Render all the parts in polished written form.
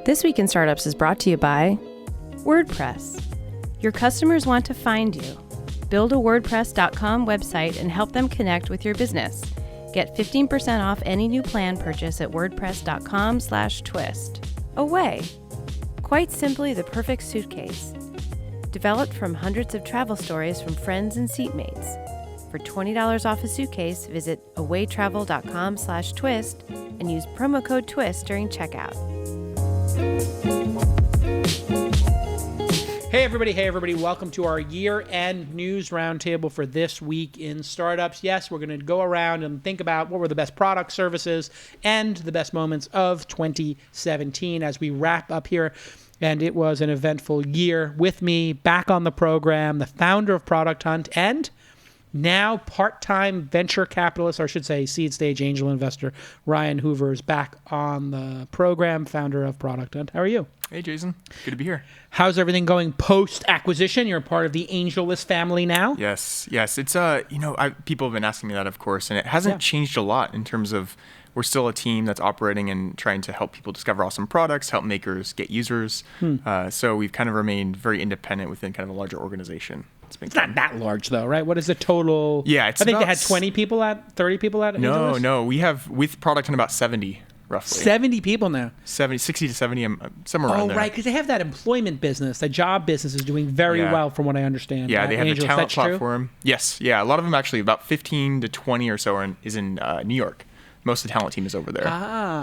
This Week in Startups is brought to you by WordPress. Your customers want to find you. Build a WordPress.com website and help them connect with your business. Get 15% off any new plan purchase at WordPress.com/twist. Away. Quite simply the perfect suitcase. Developed from hundreds of travel stories from friends and seatmates. For $20 off a suitcase, visit awaytravel.com/twist and use promo code TWIST during checkout. Hey everybody, welcome to our year-end news roundtable for This Week in Startups. Yes, we're going to go around and think about what were the best products, services, and the best moments of 2017 as we wrap up here. And it was an eventful year. With me, back on the program, the founder of Product Hunt and now part-time venture capitalist, or I should say seed stage angel investor, Ryan Hoover is back on the program, founder of Product Hunt. How are you? Hey, Jason. Good to be here. How's everything going post-acquisition? You're a part of the AngelList family now? Yes. It's, people have been asking me that, of course, and it hasn't changed a lot in terms of we're still a team that's operating and trying to help people discover awesome products, help makers get users. So we've kind of remained very independent within kind of a larger organization. It's not that large, though, right? What is the total? Yeah, I think they had 20 people at, 30 people at AngelList? No. We have, with Product Hunt, about 70, roughly. 70 people now? 60 to 70, somewhere around there. Oh, right, because they have that employment business. That job business is doing very well, from what I understand. Yeah, they have AngelList. the talent That's platform. True? Yes, yeah. A lot of them actually, about 15 to 20 or so is in New York. Most of the talent team is over there.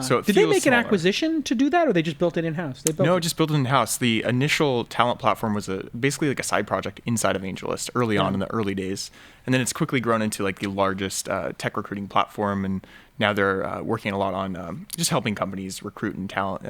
So did they make an acquisition to do that, or they just built it in-house? Just built it in-house. The initial talent platform was basically like a side project inside of AngelList early on in the early days. And then it's quickly grown into like the largest tech recruiting platform. And now they're working a lot on just helping companies recruit and talent,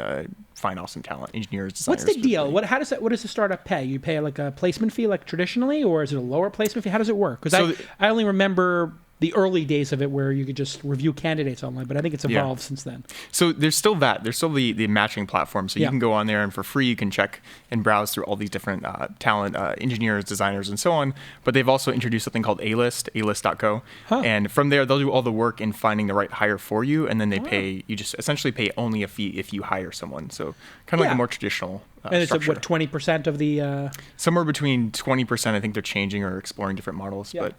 find awesome talent, engineers, designers. What's the deal? What does the startup pay? You pay like a placement fee like traditionally, or is it a lower placement fee? How does it work? Because I only remember the early days of it where you could just review candidates online, but I think it's evolved since then. So there's still that. There's still the matching platform. So you can go on there and for free you can check and browse through all these different talent, engineers, designers, and so on. But they've also introduced something called A-List, alist.co. And from there, they'll do all the work in finding the right hire for you. And then they pay, you just essentially pay only a fee if you hire someone. So kind of like a more traditional and it's structure. 20% of the... Somewhere between 20%, I think they're changing or exploring different models. But,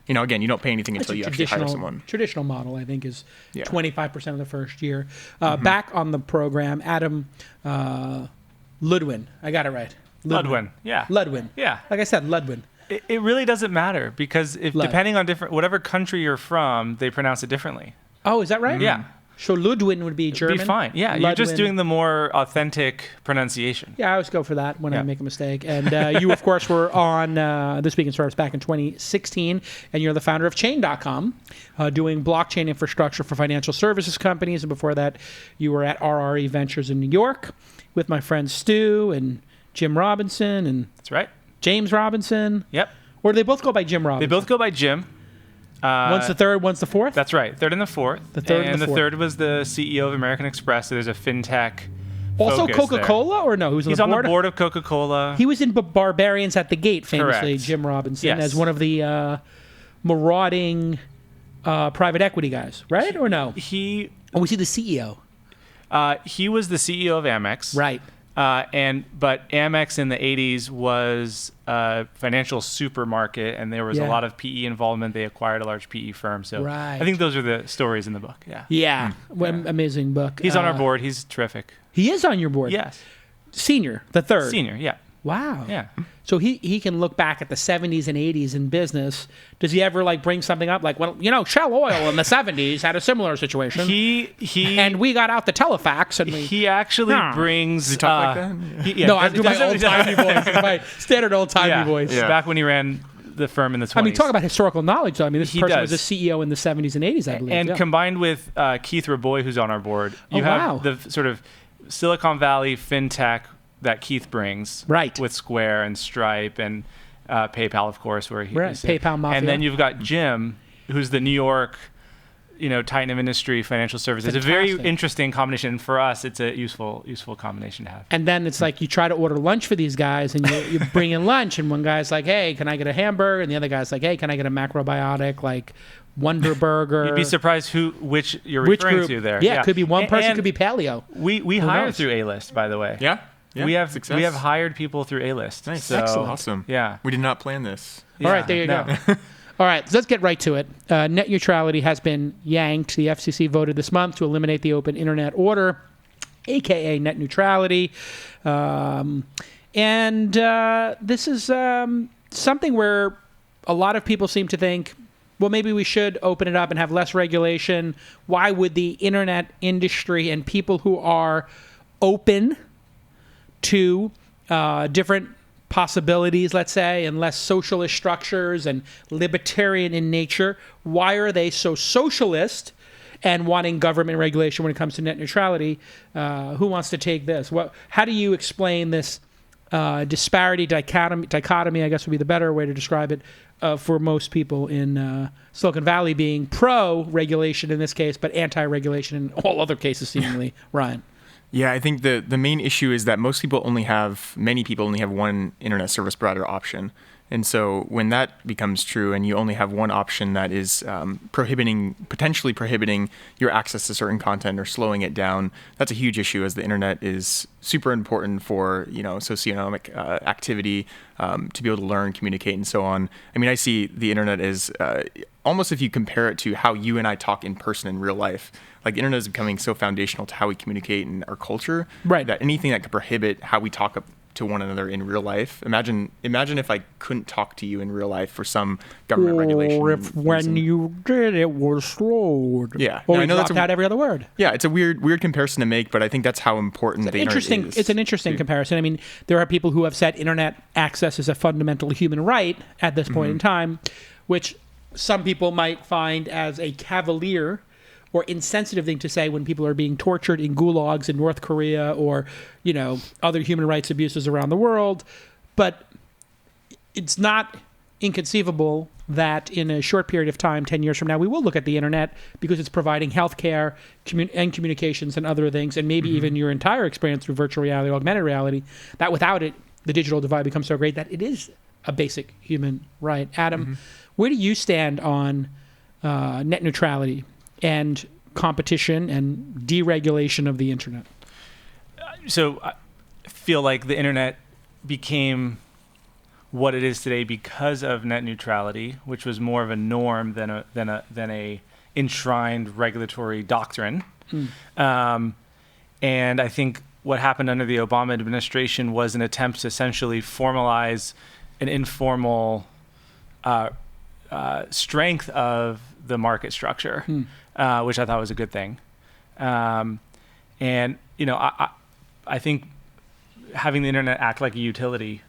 again, you don't pay anything until you actually hire someone. Traditional model, I think, is 25% of the first year. Back on the program, Adam Ludwin. I got it right. Ludwin, yeah. Ludwin. Yeah. Like I said, Ludwin. It really doesn't matter because depending on whatever country you're from, they pronounce it differently. Oh, is that right? Yeah. So Ludwin would be German? It'd be fine. Yeah, Ludwin. You're just doing the more authentic pronunciation. Yeah, I always go for that when I make a mistake. And you, of course, were on This Week in Startups back in 2016, and you're the founder of Chain.com, doing blockchain infrastructure for financial services companies. And before that, you were at RRE Ventures in New York with my friends Stu and Jim Robinson. And that's right. James Robinson. Yep. Or do they both go by Jim Robinson? They both go by Jim. One's the third, one's the fourth? That's right. Third and the fourth. The third and the fourth. Third was the CEO of American Express. So there's a fintech also focus Coca-Cola, there. or no? He's on the board of Coca-Cola. He was in Barbarians at the Gate, famously, Correct. Jim Robinson, Yes. as one of the marauding private equity guys, right? Or no? Was he the CEO? He was the CEO of Amex. Right. But Amex in the 80s was a financial supermarket, and there was a lot of PE involvement. They acquired a large PE firm. So I think those are the stories in the book. Yeah. Yeah. Amazing book. He's on our board. He's terrific. He is on your board? Yes. Senior, the third. Senior, yeah. Wow. Yeah. So he can look back at the 70s and 80s in business. Does he ever bring something up like, well, Shell Oil in the 70s had a similar situation. And we got out the telefax and he actually brings. Does he talk like that? No, I do my old-timey voice. My standard old-timey voice. Yeah. Back when he ran the firm in the 20s. I mean, talk about historical knowledge. I mean, this person does. was a CEO in the 70s and 80s, I believe. And combined with Keith Raboy, who's on our board, you have the sort of Silicon Valley fintech that Keith brings, right, with Square and Stripe and PayPal, of course, where he PayPal Mafia. And then you've got Jim, who's the New York titan of industry, financial services. It's a very interesting combination. And for us, it's a useful combination to have. And then it's like you try to order lunch for these guys, and you bring in lunch, and one guy's like, "Hey, can I get a hamburger?" And the other guy's like, "Hey, can I get a macrobiotic like Wonder Burger?" You'd be surprised which you're referring group to there. Yeah, it could be one person, it could be paleo. We hire through A-List, by the way. Yeah. We have hired people through A-List. Nice. So, excellent. Awesome. Yeah. We did not plan this. All right, there you go. All right, so let's get right to it. Net neutrality has been yanked. The FCC voted this month to eliminate the open internet order, a.k.a. net neutrality. And this is something where a lot of people seem to think, well, maybe we should open it up and have less regulation. Why would the internet industry and people who are open to different possibilities, let's say, and less socialist structures and libertarian in nature, why are they so socialist and wanting government regulation when it comes to net neutrality? Who wants to take this? How do you explain this disparity, dichotomy, I guess would be the better way to describe it, for most people in Silicon Valley being pro-regulation in this case, but anti-regulation in all other cases, seemingly. Ryan? Yeah, I think the main issue is that many people only have one internet service provider option. And so when that becomes true and you only have one option that is potentially prohibiting your access to certain content or slowing it down, that's a huge issue, as the internet is super important for, socioeconomic activity, to be able to learn, communicate, and so on. I mean, I see the internet as almost, if you compare it to how you and I talk in person in real life, like the internet is becoming so foundational to how we communicate in our culture, right, that anything that could prohibit how we talk to one another in real life. Imagine if I couldn't talk to you in real life for some government regulation. Or if when you did, it was slowed. Yeah. Or you dropped out every other word. Yeah, it's a weird comparison to make, but I think that's how important the internet is. It's an interesting comparison. I mean, there are people who have said internet access is a fundamental human right at this point in time, which some people might find as a cavalier or insensitive thing to say when people are being tortured in gulags in North Korea or, other human rights abuses around the world. But it's not inconceivable that in a short period of time, 10 years from now, we will look at the internet because it's providing healthcare and communications and other things, and maybe even your entire experience through virtual reality, augmented reality, that without it, the digital divide becomes so great that it is a basic human right. Adam, where do you stand on net neutrality and competition and deregulation of the internet? So I feel like the internet became what it is today because of net neutrality, which was more of a norm than a enshrined regulatory doctrine. And I think what happened under the Obama administration was an attempt to essentially formalize an informal strength of the market structure, which I thought was a good thing. And I think having the internet act like a utility,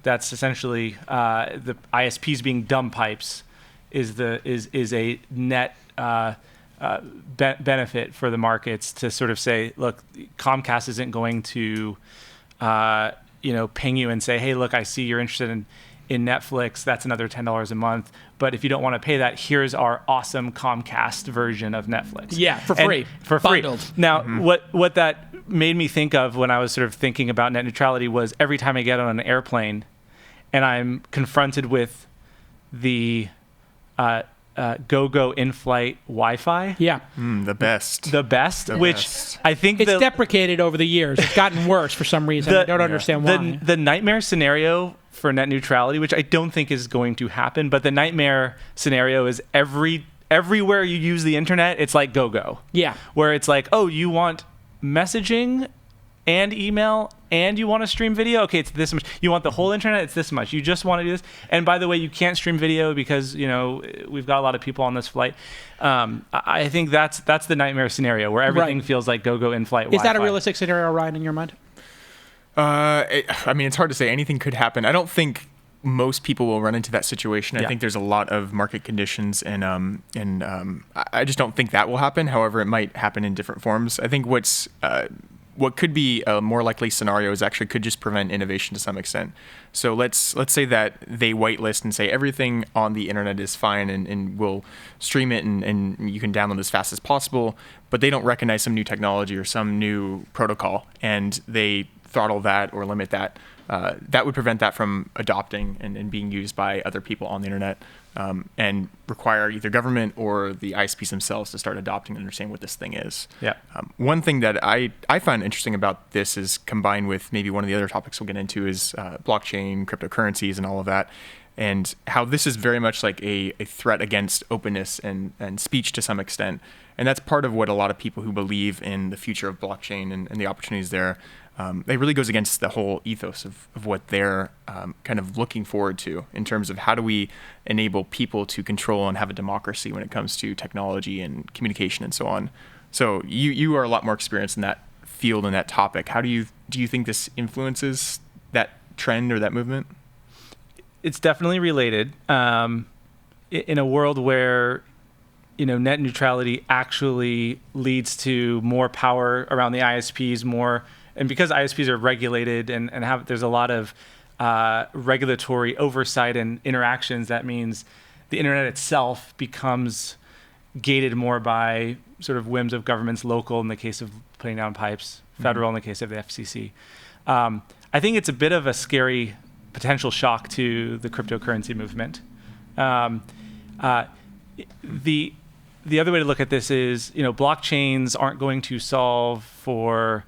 that's essentially the ISPs being dumb pipes, is a net benefit for the markets to sort of say, look, Comcast isn't going to ping you and say, hey, look, I see you're interested in Netflix, that's another $10 a month. But if you don't want to pay that, here's our awesome Comcast version of Netflix. Yeah, for free. For free. Bundled. Now, what that made me think of when I was sort of thinking about net neutrality was every time I get on an airplane and I'm confronted with the go in-flight Wi-Fi. Yeah. The best. Which I think it's deprecated over the years. It's gotten worse for some reason. I don't understand why. The nightmare scenario for net neutrality, which I don't think is going to happen, but the nightmare scenario is everywhere you use the internet, it's like go. Yeah. Where it's like, oh, you want messaging and email and you want to stream video? Okay, it's this much. You want the whole internet? It's this much. You just want to do this. And by the way, you can't stream video because, we've got a lot of people on this flight. I think that's the nightmare scenario where everything feels like go in-flight Wi-Fi. Is that a realistic scenario, Ryan, in your mind? It's hard to say. Anything could happen. I don't think most people will run into that situation. I think there's a lot of market conditions, and I just don't think that will happen. However, it might happen in different forms. I think what's what could be a more likely scenario is actually could just prevent innovation to some extent. So let's say that they whitelist and say everything on the internet is fine and we'll stream it and you can download as fast as possible, but they don't recognize some new technology or some new protocol and they throttle that or limit that. That would prevent that from adopting and being used by other people on the internet, and require either government or the ISPs themselves to start adopting and understand what this thing is. Yeah. One thing that I find interesting about this is combined with maybe one of the other topics we'll get into is blockchain, cryptocurrencies, and all of that, and how this is very much like a threat against openness and speech to some extent. And that's part of what a lot of people who believe in the future of blockchain and the opportunities there, it really goes against the whole ethos of what they're kind of looking forward to in terms of how do we enable people to control and have a democracy when it comes to technology and communication and so on. So you are a lot more experienced in that field and that topic. How do you think this influences that trend or that movement? It's definitely related. In a world where net neutrality actually leads to more power around the ISPs, and because ISPs are regulated and there's a lot of regulatory oversight and interactions, that means the internet itself becomes gated more by sort of whims of governments, local in the case of putting down pipes, federal in the case of the FCC. I think it's a bit of a scary potential shock to the cryptocurrency movement. The other way to look at this is, blockchains aren't going to solve for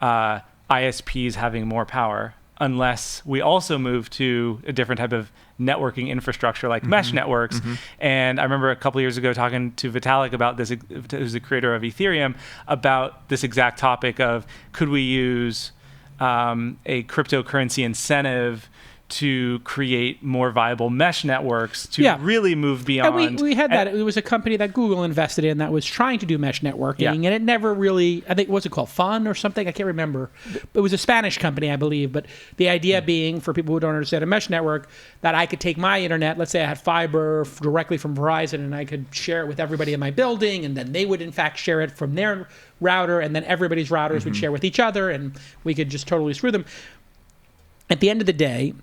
ISPs having more power unless we also move to a different type of networking infrastructure like mesh networks. And I remember a couple of years ago talking to Vitalik about this, who's the creator of Ethereum, about this exact topic of could we use a cryptocurrency incentive to create more viable mesh networks to really move beyond. And we had that. It was a company that Google invested in that was trying to do mesh networking, and it never really, I think, what's it called? Fun or something? I can't remember. It was a Spanish company, I believe. But the idea being, for people who don't understand a mesh network, that I could take my internet, let's say I had fiber directly from Verizon, and I could share it with everybody in my building, and then they would, in fact, share it from their router, and then everybody's routers would share with each other, and we could just totally screw them. At the end of the day,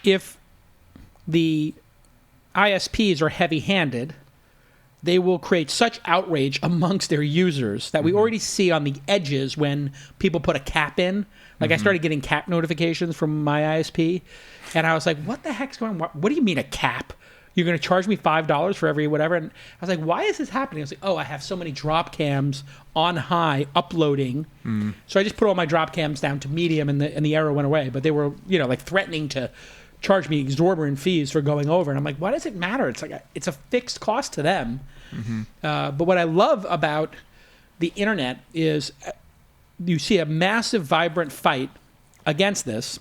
if the ISPs are heavy-handed, they will create such outrage amongst their users that we already see on the edges when people put a cap in. Like I started getting cap notifications from my ISP, and I was like, what the heck's going on? What do you mean a cap? You're going to charge me $5 for every whatever? And I was like, why is this happening? I was like, oh, I have so many drop cams on high uploading. So I just put all my drop cams down to medium, and the error went away. But they were, like threatening to charge me exorbitant fees for going over. And I'm like, why does it matter? It's like it's a fixed cost to them. But what I love about the internet is you see a massive, vibrant fight against this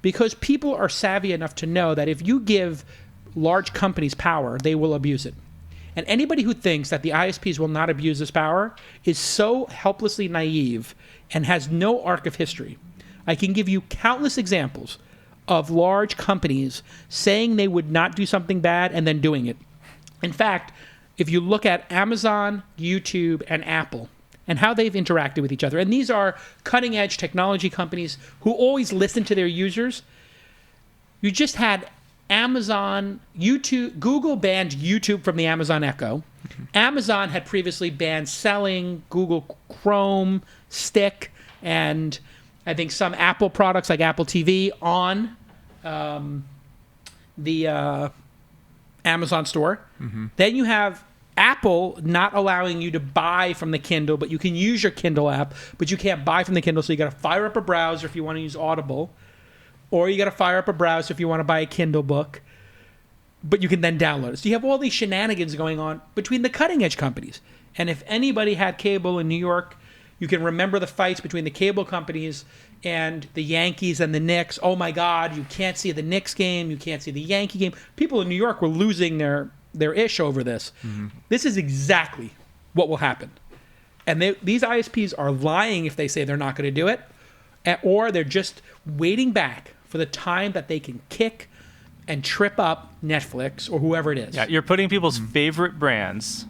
because people are savvy enough to know that if you give large companies power, they will abuse it. And anybody who thinks that the ISPs will not abuse this power is so helplessly naive and has no arc of history. I can give you countless examples of large companies saying they would not do something bad and then doing it. In fact, if you look at Amazon, YouTube, and Apple and how they've interacted with each other, and these are cutting-edge technology companies who always listen to their users, you just had Amazon, YouTube, Google banned YouTube from the Amazon Echo. Amazon had previously banned selling Google Chrome, Stick, and I think some Apple products like Apple TV on the Amazon store. Then you have Apple not allowing you to buy from the Kindle, but you can use your Kindle app, but you can't buy from the Kindle, so you got to fire up a browser if you want to use Audible, or you got to fire up a browser if you want to buy a Kindle book, but you can then download it. So you have all these shenanigans going on between the cutting-edge companies. And if anybody had cable in New York, you can remember the fights between the cable companies and the Yankees and the Knicks. Oh my God, you can't see the Knicks game, you can't see the Yankee game. People in New York were losing their ish over this. This is exactly what will happen. And these ISPs are lying if they say they're not going to do it, or they're just waiting back for the time that they can kick and trip up Netflix or whoever it is. Yeah, you're putting people's favorite brands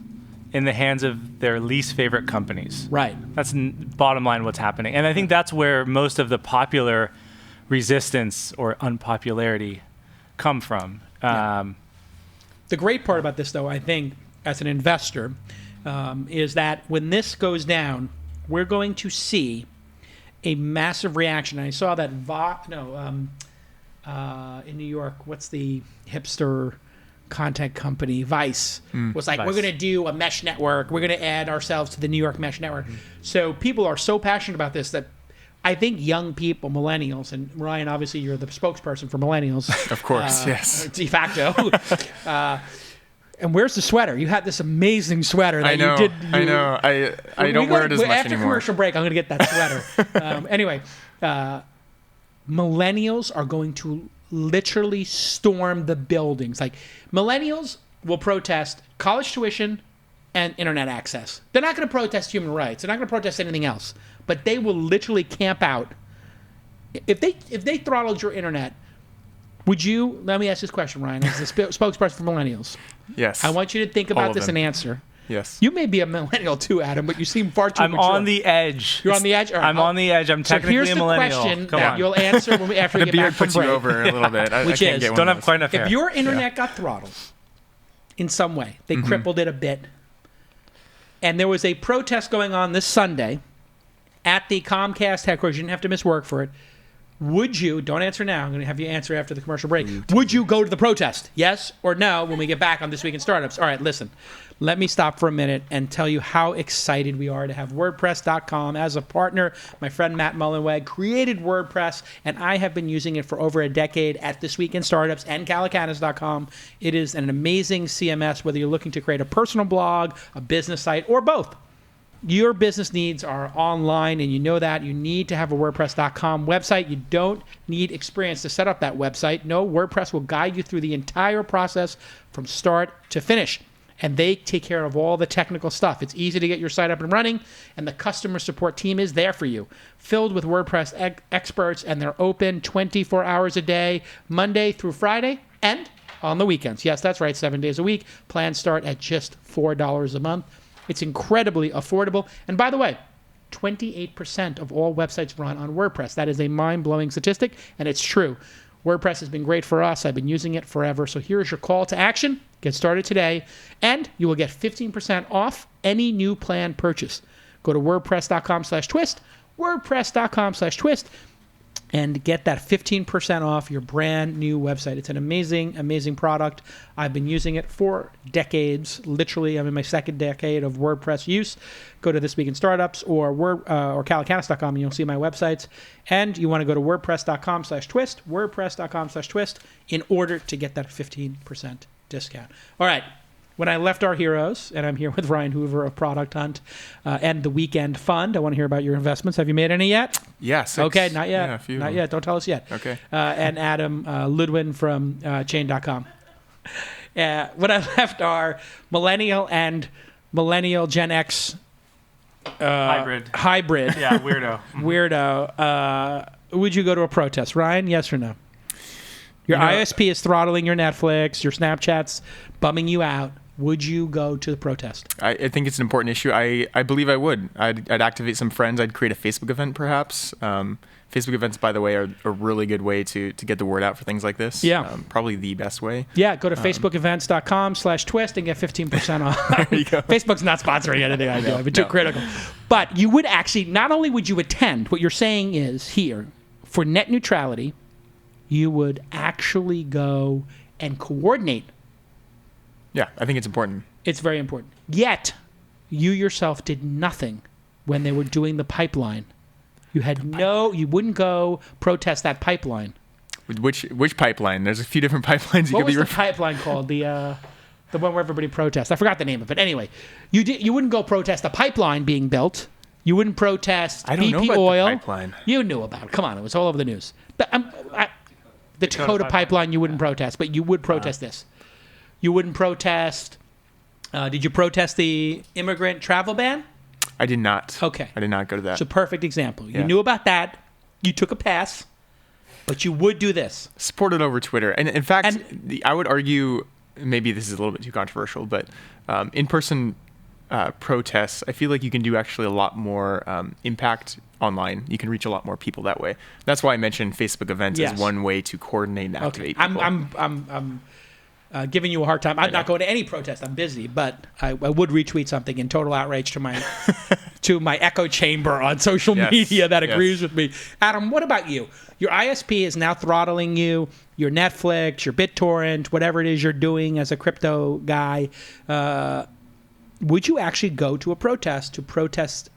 in the hands of their least favorite companies. Right. That's bottom line what's happening. And I think that's where most of the popular resistance or unpopularity come from. The great part about this, though, I think, as an investor, is that when this goes down, we're going to see a massive reaction. I saw that in New York, what's the hipster content company, Vice, was like, Vice. we're going to do a mesh network. We're going to add ourselves to the New York mesh network. So people are so passionate about this that I think young people, millennials, and Ryan, obviously you're the spokesperson for millennials. Of course, yes. De facto. And where's the sweater? You had this amazing sweater that I know. you did. I know. I don't wear it as much after anymore. Commercial break, I'm going to get that sweater. Anyway, millennials are going to literally storm the buildings. Like, millennials will protest college tuition and internet access. They're not going to protest human rights. They're not going to protest anything else. But they will literally camp out. If they throttled your internet, would you? Let me ask this question, Ryan, as the spokesperson for millennials. Yes. I want you to think All about of this them. and answer. Yes. You may be a millennial too, Adam, but you seem far too I'm mature. on the edge. You're on the edge? All right, I'm on the edge. I'm technically here's a the millennial. question Come that on. you'll answer when after we The get back beard from puts you break. over a little bit. I Which can't is, get one Don't of have those. quite enough If hair. your internet got throttled in some way, they crippled it a bit, and there was a protest going on this Sunday at the Comcast headquarters, you didn't have to miss work for it, would you, don't answer now, I'm going to have you answer after the commercial break, would you go to the protest? Yes or no when we get back on This Week in Startups? All right, listen. Let me stop for a minute and tell you how excited we are to have WordPress.com as a partner. My friend Matt Mullenweg created WordPress, and I have been using it for over a decade at This Week in Startups and Calacanis.com. It is an amazing CMS, whether you're looking to create a personal blog, a business site, or both. Your business needs are online, and you know that. You need to have a WordPress.com website. You don't need experience to set up that website. No, WordPress will guide you through the entire process from start to finish. And they take care of all the technical stuff. It's easy to get your site up and running, and the customer support team is there for you, filled with WordPress experts, and they're open 24 hours a day, Monday through Friday, and on the weekends. Yes, that's right, 7 days a week. Plans start at just $4 a month. It's incredibly affordable. And by the way, 28% of all websites run on WordPress. That is a mind-blowing statistic, and it's true. WordPress has been great for us. I've been using it forever. So here's your call to action. Get started today, and you will get 15% off any new plan purchase. Go to wordpress.com/twist, wordpress.com/twist, and get that 15% off your brand new website. It's an amazing, amazing product. I've been using it for decades. Literally, I'm in my second decade of WordPress use. Go to This Week in Startups or Calacanis.com, and you'll see my websites. And you want to go to wordpress.com/twist, wordpress.com/twist, in order to get that 15% discount. All right. When I left our heroes, and I'm here with Ryan Hoover of Product Hunt and the Weekend Fund, I want to hear about your investments. Have you made any yet? Yes. Okay, not yet. Yeah, a few. Not yet. Don't tell us yet. Okay. And Adam Ludwin from Chain.com. When I left our millennial and millennial Gen X Hybrid. Yeah, weirdo, would you go to a protest? Ryan, yes or no? Your ISP is throttling your Netflix, your Snapchat's bumming you out. Would you go to the protest? I think it's an important issue. I believe I would. I'd activate some friends. I'd create a Facebook event, perhaps. Facebook events, by the way, are a really good way to get the word out for things like this. Yeah. Probably the best way. Yeah, go to facebookevents.com/twist and get 15% off. There you go. Facebook's not sponsoring anything I do. I've been too critical. But you would actually, not only would you attend, what you're saying is here, for net neutrality, you would actually go and coordinate. Yeah, I think it's important. It's very important. Yet, you yourself did nothing when they were doing the pipeline. You had you wouldn't go protest that pipeline. Which pipeline? There's a few different pipelines you What could was be the pipeline called? The one where everybody protests. I forgot the name of it. Anyway, you wouldn't go protest the pipeline being built. You wouldn't protest I don't BP know about oil. the pipeline. You knew about it. Come on, it was all over the news. The Dakota pipeline you wouldn't protest, but you would protest this. You wouldn't protest. Did you protest the immigrant travel ban? I did not. Okay. I did not go to that. It's a perfect example. You Yeah. knew about that. You took a pass, but you would do this. Support it over Twitter. And in fact, I would argue, maybe this is a little bit too controversial, but in-person protests, I feel like you can do actually a lot more impact online. You can reach a lot more people that way. That's why I mentioned Facebook events as one way to coordinate and activate people. I'm giving you a hard time. I'm not going to any protest. I'm busy, but I would retweet something in total outrage to my to my echo chamber on social media that agrees with me. Adam, what about you? Your ISP is now throttling you. Your Netflix, your BitTorrent, whatever it is you're doing as a crypto guy. Would you actually go to a protest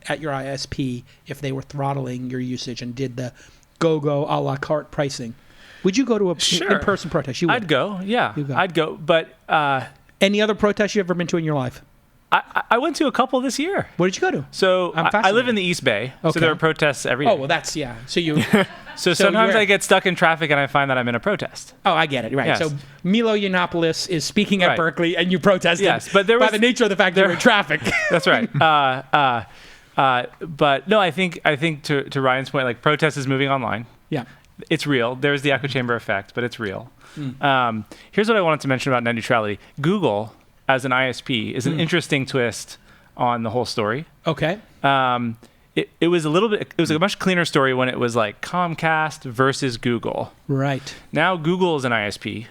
at your ISP if they were throttling your usage and did the go a la carte pricing? Would you go to a in-person protest? You would. I'd go, yeah. I'd go, but... any other protests you've ever been to in your life? I went to a couple this year. Where did you go to? So I live in the East Bay, so there are protests every day. Oh, well, that's, yeah. So you... So sometimes I get stuck in traffic and I find that I'm in a protest. Oh, I get it. Right. Yes. So Milo Yiannopoulos is speaking at Berkeley and you protested. Yes, but there was, by the nature of the fact that you're in traffic. That's right. But no, I think to Ryan's point, like protest is moving online. Yeah. It's real. There's the echo chamber effect, but it's real. Here's what I wanted to mention about net neutrality. Google, as an ISP, is an interesting twist on the whole story. Okay. It was a much cleaner story when it was like Comcast versus Google. Right. Now Google is an ISP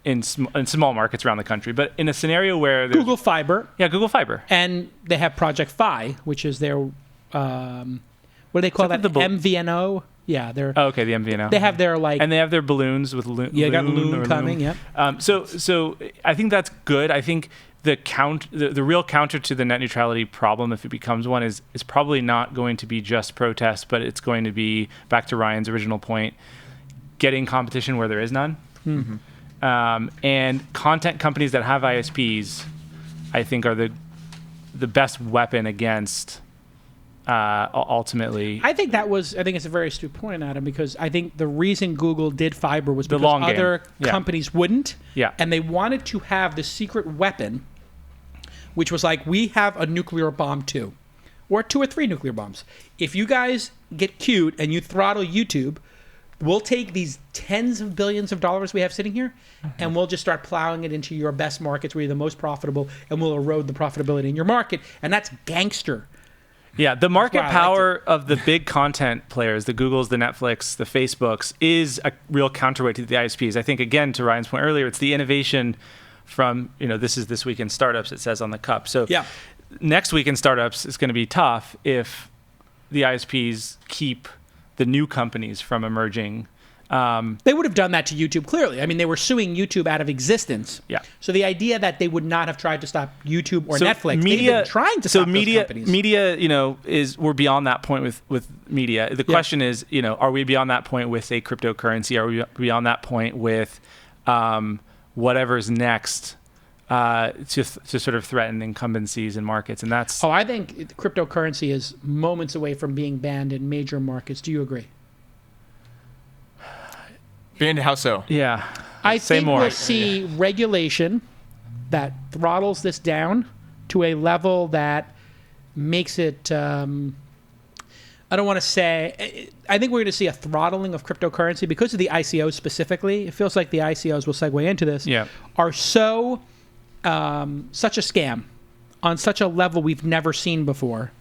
in small markets around the country, but in a scenario where Google Fiber. Yeah, Google Fiber. And they have Project Fi, which is their, what do they call that? MVNO? Yeah, they're... Oh, okay, the MVNO. They have their like... And they have their balloons with Loon. Yeah, got Loon coming, yeah. So I think that's good. I think the real counter to the net neutrality problem, if it becomes one, is probably not going to be just protest, but it's going to be, back to Ryan's original point, getting competition where there is none. Mm-hmm. And content companies that have ISPs, I think, are the best weapon against ultimately. I think it's a very astute point, Adam, because I think the reason Google did fiber was because other companies wouldn't. Yeah. And they wanted to have the secret weapon, which was like, we have a nuclear bomb too, or 2 or 3 nuclear bombs. If you guys get cute and you throttle YouTube, we'll take these tens of billions of dollars we have sitting here, and we'll just start plowing it into your best markets where you're the most profitable, and we'll erode the profitability in your market. And that's gangster. Yeah, the market power of the big content players, the Googles, the Netflix, the Facebooks, is a real counterweight to the ISPs. I think, again, to Ryan's point earlier, it's the innovation from, this is This Week in Startups, it says on the cup. So next week in Startups is going to be tough if the ISPs keep the new companies from emerging. They would have done that to YouTube, clearly. I mean, they were suing YouTube out of existence. Yeah. So the idea that they would not have tried to stop YouTube or Netflix, they've been trying to stop those companies. Media, we're beyond that point with media. The question is, are we beyond that point with, say, cryptocurrency? Are we beyond that point with whatever's next to sort of threaten incumbencies in markets? And that's... I think cryptocurrency is moments away from being banned in major markets. Do you agree? Banned, how so? Yeah. I think we'll see regulation that throttles this down to a level that makes it... I don't want to say... I think we're going to see a throttling of cryptocurrency because of the ICOs specifically. It feels like the ICOs, will segue into this, are so... such a scam on such a level we've never seen before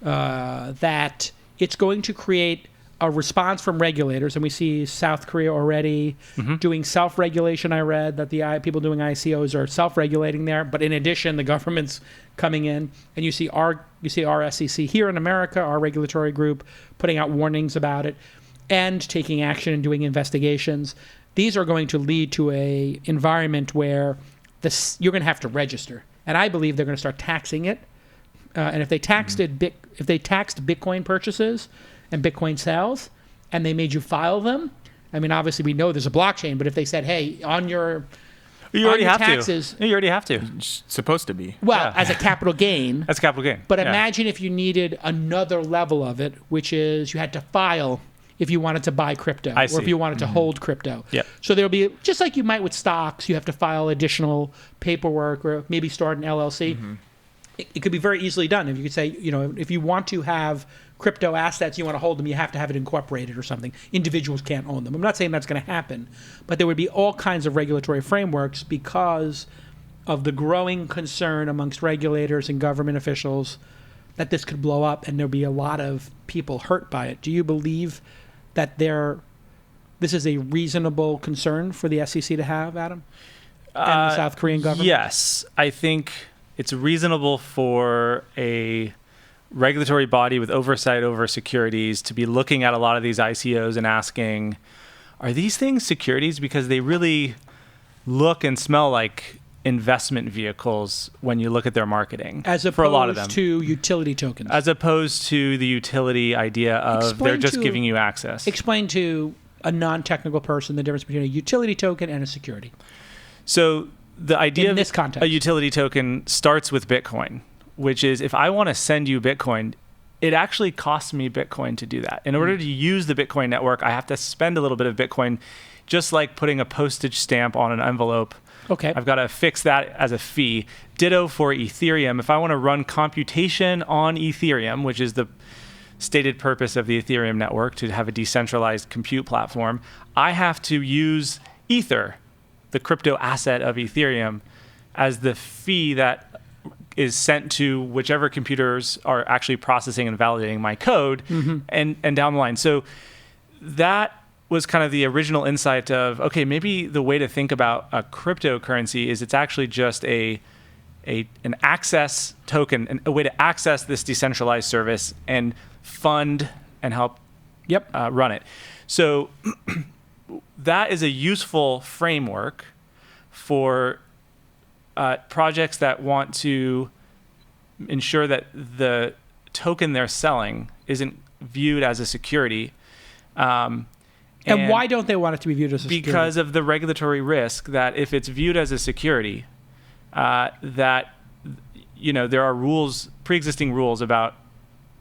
that it's going to create a response from regulators, and we see South Korea already doing self-regulation. I read that the people doing ICOs are self-regulating there, but in addition, the government's coming in, and you see our SEC here in America, our regulatory group, putting out warnings about it and taking action and doing investigations. These are going to lead to a environment where you're going to have to register, and I believe they're going to start taxing it. And if they taxed if they taxed Bitcoin purchases and Bitcoin sales, and they made you file them, I mean, obviously we know there's a blockchain, but if they said, hey, on your taxes, you already have to. It's supposed to be. Well, as a capital gain. That's capital gain. But imagine if you needed another level of it, which is you had to file if you wanted to buy crypto or if you wanted to hold crypto. Yeah. So there'll be, just like you might with stocks, you have to file additional paperwork or maybe start an LLC. It could be very easily done. If you could say, if you want to have crypto assets, you want to hold them, you have to have it incorporated or something. Individuals can't own them. I'm not saying that's going to happen, but there would be all kinds of regulatory frameworks because of the growing concern amongst regulators and government officials that this could blow up and there'll be a lot of people hurt by it. Do you believe that this is a reasonable concern for the SEC to have, Adam, and the South Korean government? Yes, I think it's reasonable for a regulatory body with oversight over securities to be looking at a lot of these ICOs and asking, are these things securities? Because they really look and smell like investment vehicles when you look at their marketing, as opposed for a lot of them, to utility tokens. as opposed to the utility idea of they're just giving you access. Explain to a non-technical person the difference between a utility token and a security. So the idea In this of context. a utility token starts with Bitcoin, which is if I want to send you Bitcoin, it actually costs me Bitcoin to do that. In order to use the Bitcoin network, I have to spend a little bit of Bitcoin, just like putting a postage stamp on an envelope. Okay. I've got to fix that as a fee. Ditto for Ethereum. If I want to run computation on Ethereum, which is the stated purpose of the Ethereum network, to have a decentralized compute platform, I have to use Ether, the crypto asset of Ethereum, as the fee that is sent to whichever computers are actually processing and validating my code, and down the line. So that was kind of the original insight of, okay, maybe the way to think about a cryptocurrency is it's actually just an access token, a way to access this decentralized service and fund and help run it. So that is a useful framework for projects that want to ensure that the token they're selling isn't viewed as a security. And why don't they want it to be viewed as a security? Because of the regulatory risk that if it's viewed as a security, that there are rules, pre-existing rules about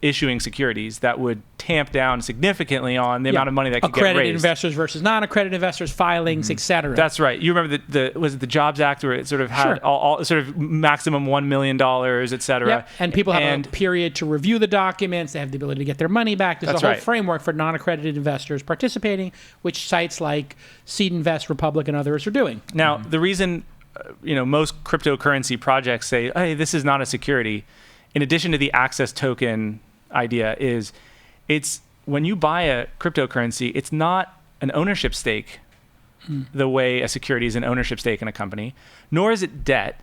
issuing securities that would tamp down significantly on the amount of money that could get raised. Accredited investors versus non-accredited investors, filings, et cetera. That's right. You remember was it the Jobs Act where it sort of had all sort of maximum $1 million, et cetera. Yep. And people have a period to review the documents. They have the ability to get their money back. There's a whole framework for non-accredited investors participating, which sites like Seed Invest, Republic, and others are doing. Now, the reason most cryptocurrency projects say, hey, this is not a security, in addition to the access token idea, is it's when you buy a cryptocurrency, it's not an ownership stake the way a security is an ownership stake in a company, nor is it debt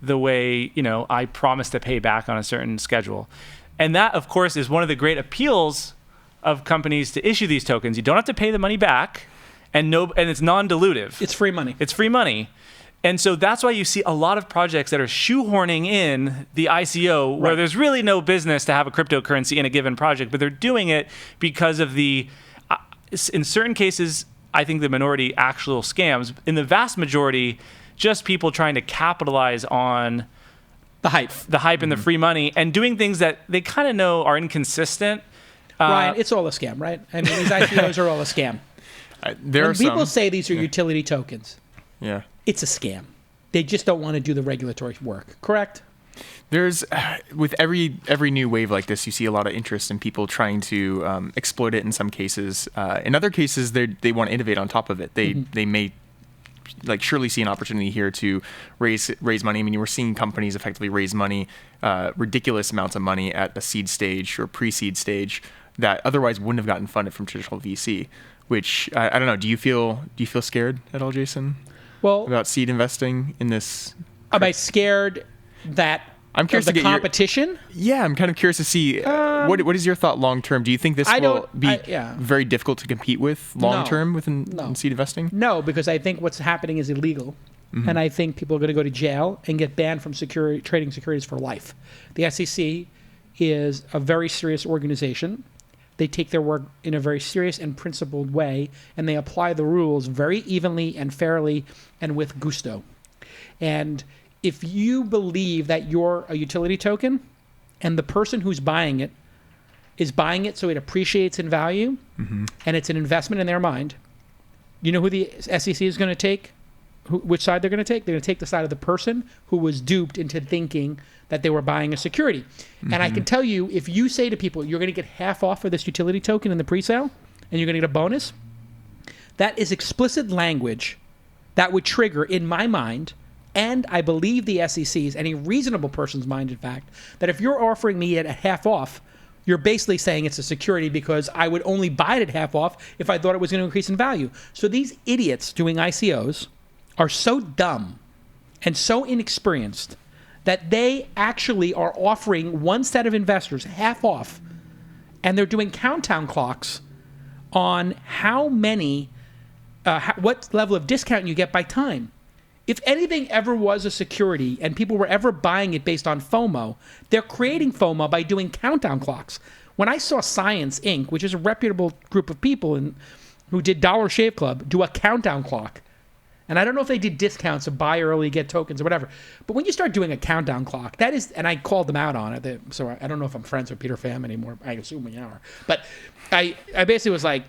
the way I promise to pay back on a certain schedule. And that, of course, is one of the great appeals of companies to issue these tokens. You don't have to pay the money back, and it's non-dilutive. It's free money. It's free money. And so that's why you see a lot of projects that are shoehorning in the ICO where there's really no business to have a cryptocurrency in a given project, but they're doing it because of in certain cases, I think the minority actual scams. In the vast majority, just people trying to capitalize on the hype and the free money and doing things that they kind of know are inconsistent. Ryan, it's all a scam, right? I mean, these ICOs are all a scam. When people say these are utility tokens, it's a scam. They just don't want to do the regulatory work, correct? There's with every new wave like this, you see a lot of interest in people trying to exploit it in some cases. In other cases, they want to innovate on top of it. They may surely see an opportunity here to raise money. I mean, we're seeing companies effectively raise money, ridiculous amounts of money at the seed stage or pre-seed stage that otherwise wouldn't have gotten funded from traditional VC. Which I don't know. Do you feel scared at all, Jason? Well, about seed investing in this? Am I scared that I'm curious of the to get competition? I'm kind of curious to see what is your thought long term. Do you think this will be very difficult to compete with long term within seed investing? No, because I think what's happening is illegal, and I think people are going to go to jail and get banned from trading securities for life. The SEC is a very serious organization. They take their work in a very serious and principled way, and they apply the rules very evenly and fairly and with gusto. And if you believe that you're a utility token and the person who's buying it is buying it so it appreciates in value and it's an investment in their mind, you know who the SEC is going to take? Which side they're going to take? They're going to take the side of the person who was duped into thinking that they were buying a security. And I can tell you, if you say to people, you're going to get half off for this utility token in the pre-sale, and you're going to get a bonus, that is explicit language that would trigger, in my mind, And I believe the SEC's, any reasonable person's mind, in fact, that if you're offering me it at half off, you're basically saying it's a security because I would only buy it at half off if I thought it was going to increase in value. So these idiots doing ICOs are so dumb and so inexperienced that they actually are offering one set of investors half off, and they're doing countdown clocks on how many, what level of discount you get by time. If anything ever was a security and people were ever buying it based on FOMO, they're creating FOMO by doing countdown clocks. When I saw Science Inc., which is a reputable group of people who did Dollar Shave Club, do a countdown clock, and I don't know if they did discounts of buy early, get tokens or whatever, but when you start doing a countdown clock, that is, and I called them out on it, so I don't know if I'm friends with Peter Pham anymore. I assume we are. But I basically was like,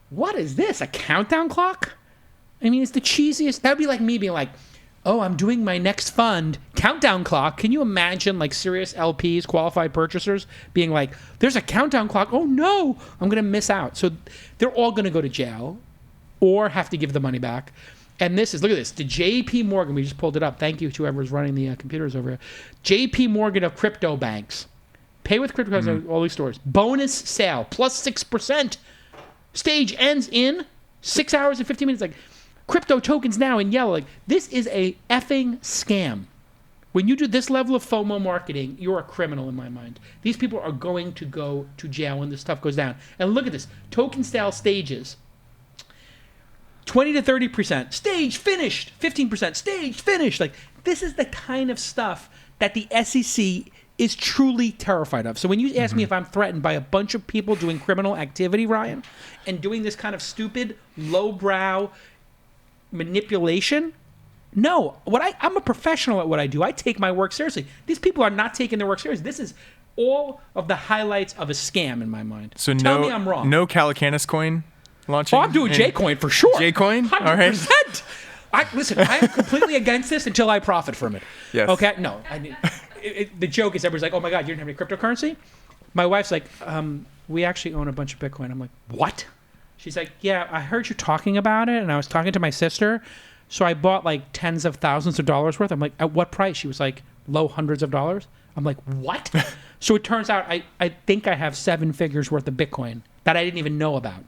what is this, a countdown clock? I mean, it's the cheesiest. That would be like me being like, oh, I'm doing my next fund, countdown clock. Can you imagine like serious LPs, qualified purchasers, being like, there's a countdown clock. Oh, no, I'm going to miss out. So they're all going to go to jail or have to give the money back. And this is, look at this, the JP Morgan, we just pulled it up. Thank you to whoever's running the computers over here. JP Morgan of crypto banks. Pay with cryptocurrency, all these stores. Bonus sale, plus 6%. Stage ends in 6 hours and 15 minutes. Like, crypto tokens now in yellow. Like, this is a effing scam. When you do this level of FOMO marketing, you're a criminal in my mind. These people are going to go to jail when this stuff goes down. And look at this. Token style stages. 20 to 30%. Stage finished. 15%. Stage finished. Like, this is the kind of stuff that the SEC is truly terrified of. So when you ask me if I'm threatened by a bunch of people doing criminal activity, Ryan, and doing this kind of stupid, lowbrow manipulation, no. I'm a professional at what I do. I take my work seriously. These people are not taking their work seriously. This is all of the highlights of a scam in my mind. So Tell me I'm wrong. No Calacanis coin launching? Oh, I'm doing J-Coin for sure. J-Coin? 100%. All right. Listen, I'm completely against this until I profit from it. Yes. Okay? No. The joke is everybody's like, oh my God, you don't have any cryptocurrency? My wife's like, we actually own a bunch of Bitcoin. I'm like, what? She's like, yeah, I heard you talking about it, and I was talking to my sister, so I bought like tens of thousands of dollars worth. I'm like, at what price? She was like, low hundreds of dollars. I'm like, what? So it turns out I think I have 7 figures worth of Bitcoin that I didn't even know about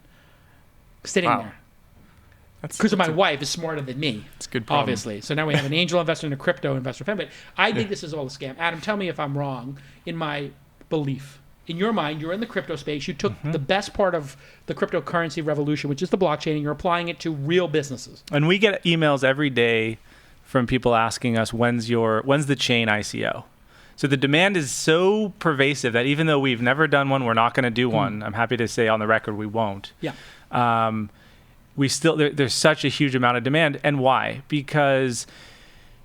sitting there. Because my wife is smarter than me. It's a good problem. Obviously. So now we have an angel investor and a crypto investor. But I think this is all a scam. Adam, tell me if I'm wrong in my belief. In your mind, you're in the crypto space. You took the best part of the cryptocurrency revolution, which is the blockchain, and you're applying it to real businesses. And we get emails every day from people asking us, when's the chain ICO? So the demand is so pervasive that even though we've never done one, we're not going to do one. I'm happy to say on the record we won't. Yeah. We still there's such a huge amount of demand. And why? Because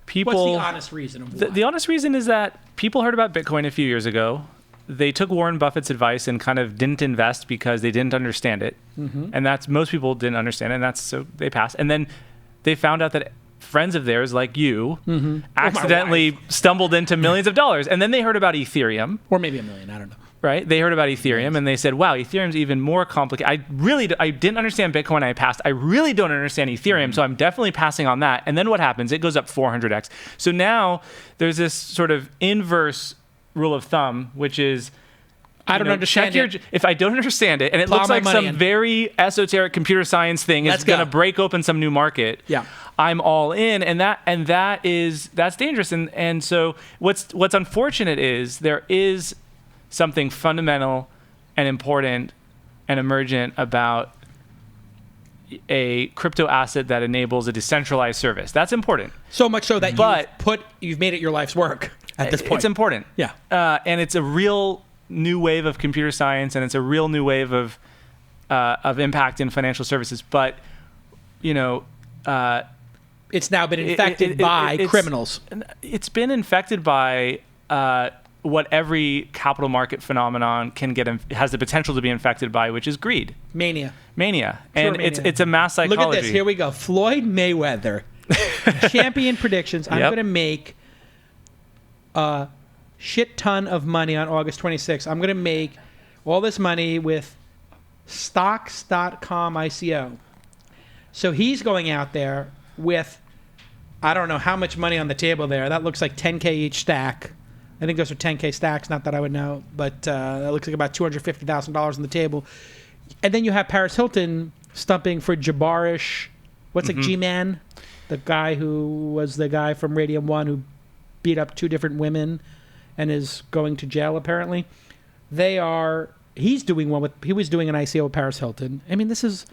people... What's the honest reason of why? The honest reason is that people heard about Bitcoin a few years ago. They took Warren Buffett's advice and kind of didn't invest because they didn't understand it. And that's, most people didn't understand it, and that's, so they passed. And then they found out that friends of theirs, like you, accidentally stumbled into millions of dollars. And then they heard about Ethereum. Or maybe $1 million, I don't know. Right? They heard about Ethereum and they said, wow, Ethereum's even more complicated. I didn't understand Bitcoin, I passed. I really don't understand Ethereum, so I'm definitely passing on that. And then what happens? It goes up 400x. So now there's this sort of inverse rule of thumb, which is, I don't understand it. If I don't understand it, and it looks like some very esoteric computer science thing is going to break open some new market, I'm all in, and that's dangerous. And so what's unfortunate is there is something fundamental and important and emergent about a crypto asset that enables a decentralized service. That's important. So much so that you've made it your life's work at this point. It's important. Yeah. And it's a real new wave of computer science, and it's a real new wave of impact in financial services. But, it's now been infected by criminals. It's been infected by what every capital market phenomenon has the potential to be infected by, which is greed. Mania. And it's a mass psychology. Look at this. Here we go. Floyd Mayweather. Champion predictions. I'm going to make a shit ton of money on August 26th. I'm going to make all this money with stocks.com ICO. So he's going out there with I don't know how much money on the table there. That looks like 10K each stack. I think those are 10K stacks, not that I would know, but that looks like about $250,000 on the table. And then you have Paris Hilton stumping for Jabarish. What's it, G-Man? The guy who was the guy from Radium 1 who beat up 2 different women and is going to jail, apparently. He's doing one with, he was doing an ICO with Paris Hilton. I mean, this is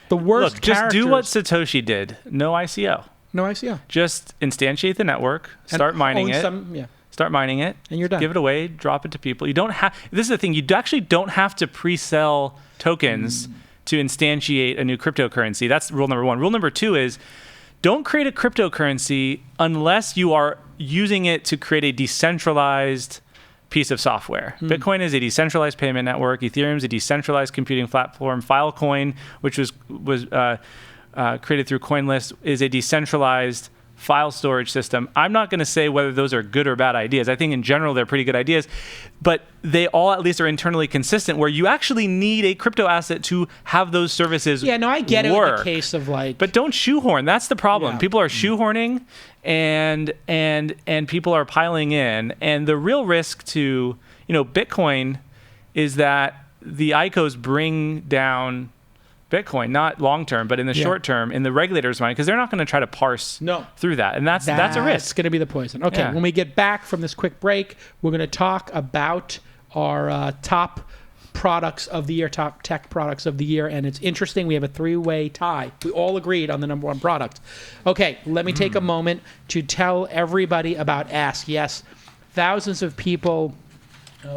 the worst. Look, just do what Satoshi did. No ICO. No ICO. Just instantiate the network, start mining it. Start mining it, and you're done. Give it away, drop it to people. You don't have. This is the thing. You actually don't have to pre-sell tokens to instantiate a new cryptocurrency. That's rule number 1. Rule number 2 is don't create a cryptocurrency unless you are using it to create a decentralized piece of software. Bitcoin is a decentralized payment network. Ethereum is a decentralized computing platform. Filecoin, which was created through CoinList, is a decentralized file storage system. I'm not going to say whether those are good or bad ideas. I think in general they're pretty good ideas, but they all at least are internally consistent where you actually need a crypto asset to have those services Yeah, no, I get work. it in the case of like... But don't shoehorn. That's the problem. Yeah. People are shoehorning and people are piling in. And the real risk to, Bitcoin is that the ICOs bring down Bitcoin, not long term, but in the short term, in the regulators' mind, because they're not going to try to parse through that, and that's a risk. It's going to be the poison. Okay, when we get back from this quick break, we're going to talk about our top products of the year, top tech products of the year, and it's interesting. We have a 3-way tie. We all agreed on the number 1 product. Okay, let me take a moment to tell everybody about Ask. Yes, thousands of people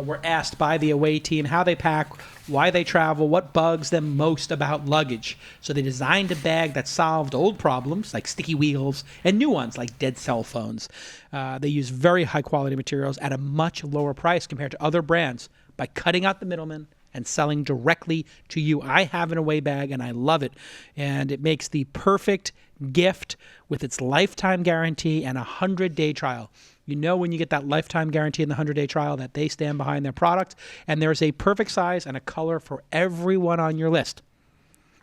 were asked by the Away team how they pack, why they travel, what bugs them most about luggage. So they designed a bag that solved old problems like sticky wheels and new ones like dead cell phones. They use very high quality materials at a much lower price compared to other brands by cutting out the middleman and selling directly to you. I have an Away bag and I love it. And it makes the perfect gift with its lifetime guarantee and a 100-day trial. You know when you get that lifetime guarantee in the 100-day trial that they stand behind their product, and there's a perfect size and a color for everyone on your list.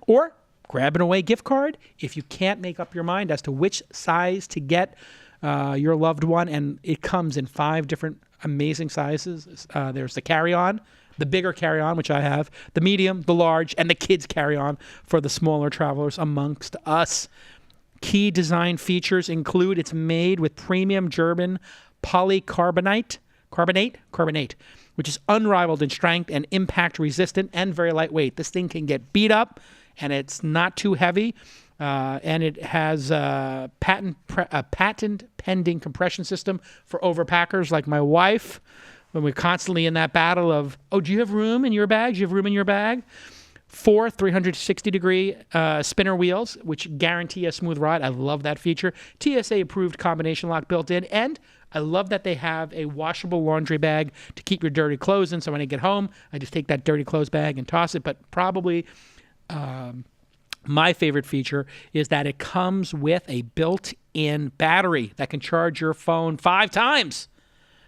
Or grab an Away gift card if you can't make up your mind as to which size to get your loved one, and it comes in 5 different amazing sizes. There's the carry-on, the bigger carry-on, which I have, the medium, the large, and the kids carry-on for the smaller travelers amongst us. Key design features include it's made with premium German polycarbonate, which is unrivaled in strength and impact resistant and very lightweight. This thing can get beat up and it's not too heavy. And it has a patent pending compression system for overpackers like my wife when we're constantly in that battle of, do you have room in your bag? Do you have room in your bag? 4 360-degree spinner wheels, which guarantee a smooth ride. I love that feature. TSA-approved combination lock built in. And I love that they have a washable laundry bag to keep your dirty clothes in. So when I get home, I just take that dirty clothes bag and toss it. But probably my favorite feature is that it comes with a built-in battery that can charge your phone 5 times.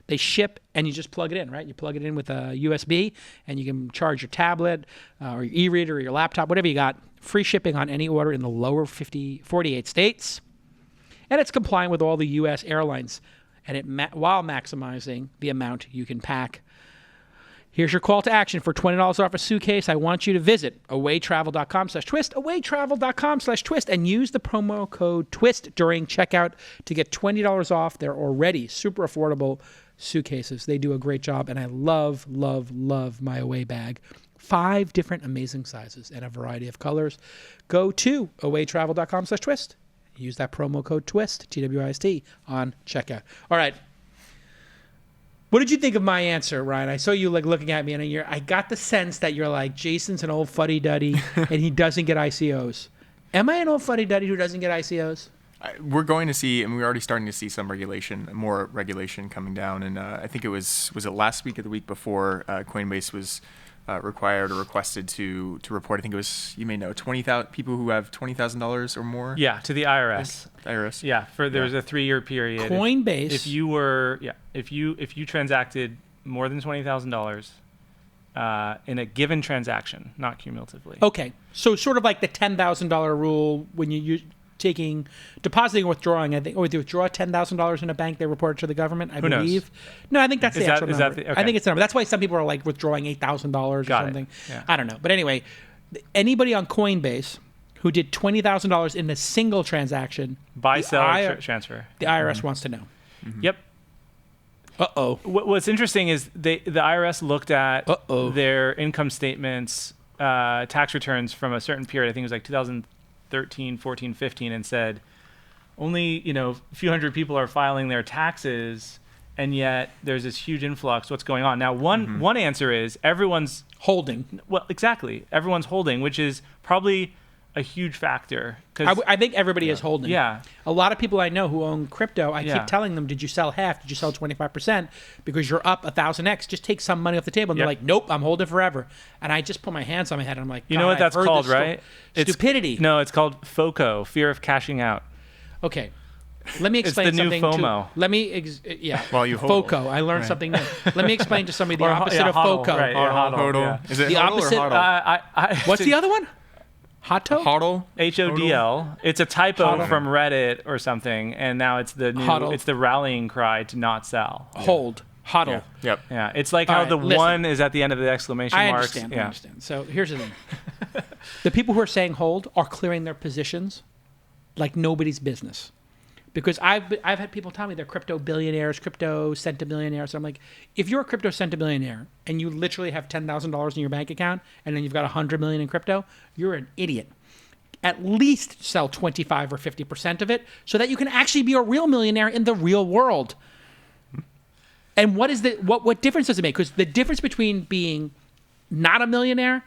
They ship and you just plug it in, right? You plug it in with a USB and you can charge your tablet or your e-reader or your laptop, whatever you got. Free shipping on any order in the lower 48 states. And it's compliant with all the U.S. airlines and while maximizing the amount you can pack. Here's your call to action. For $20 off a suitcase, I want you to visit awaytravel.com/twist, awaytravel.com/twist, and use the promo code TWIST during checkout to get $20 off their already super affordable suitcases. They do a great job, and I love, love, love my Away bag. 5 different amazing sizes and a variety of colors. Go to awaytravel.com/twist. Use that promo code TWIST, TWIST, on checkout. All right. What did you think of my answer, Ryan? I saw you looking at me, and I got the sense that you're like, Jason's an old fuddy-duddy, and he doesn't get ICOs. Am I an old fuddy-duddy who doesn't get ICOs? We're going to see, and we're already starting to see some more regulation coming down. And I think it was it last week or the week before Coinbase was required or requested to report. I think it was, you may know, 20,000 people who have $20,000 or more. Yeah, to the IRS. IRS. Yeah, there was a 3-year period. Coinbase. If you transacted more than $20,000 in a given transaction, not cumulatively. Okay, so sort of like the $10,000 rule when you use. depositing or withdrawing, I think, or they withdraw $10,000 in a bank, they report it to the government, I believe. Knows? No, I think that's the actual number. Okay. I think it's the number. That's why some people are like withdrawing $8,000 or something. Yeah. I don't know. But anyway, anybody on Coinbase who did $20,000 in a single transaction, buy, sell, transfer. The IRS wants to know. Yep. Uh-oh. What's interesting is the IRS looked at their income statements, tax returns from a certain period. I think it was like 2013, 14, 15, and said only a few hundred people are filing their taxes, and yet there's this huge influx. What's going on now? One answer is everyone's holding. Well, exactly, everyone's holding, which is probably a huge factor. I think everybody is holding. Yeah. A lot of people I know who own crypto, I keep telling them, did you sell half? Did you sell 25%? Because you're up 1,000x. Just take some money off the table. And they're like, nope, I'm holding forever. And I just put my hands on my head and I'm like, you know what that's called, right? It's stupidity. No, it's called FOCO, fear of cashing out. Okay. Let me explain it's the something. New FOMO. Let me, While you hold. FOCO. I learned something new. Let me explain to somebody the opposite of hodl, FOCO. Right, hodl. Yeah. Is it the hodl opposite? or hodl? What's the other one? Hotto? Hodl? HODL. It's a typo from Reddit or something, and now it's the new. Hodl. It's the rallying cry to not sell. Hold. Hodl. Yep. Yeah. It's like how the one is at the end of the exclamation I marks. understand. Yeah. I understand. So here's the thing. The people who are saying hold are clearing their positions like nobody's business. Because I've had people tell me they're crypto billionaires, crypto centimillionaires. So I'm like, if you're a crypto centimillionaire and you literally have $10,000 in your bank account and then you've got $100 million in crypto, you're an idiot. At least sell 25 or 50% of it so that you can actually be a real millionaire in the real world. And what difference does it make? Because the difference between being not a millionaire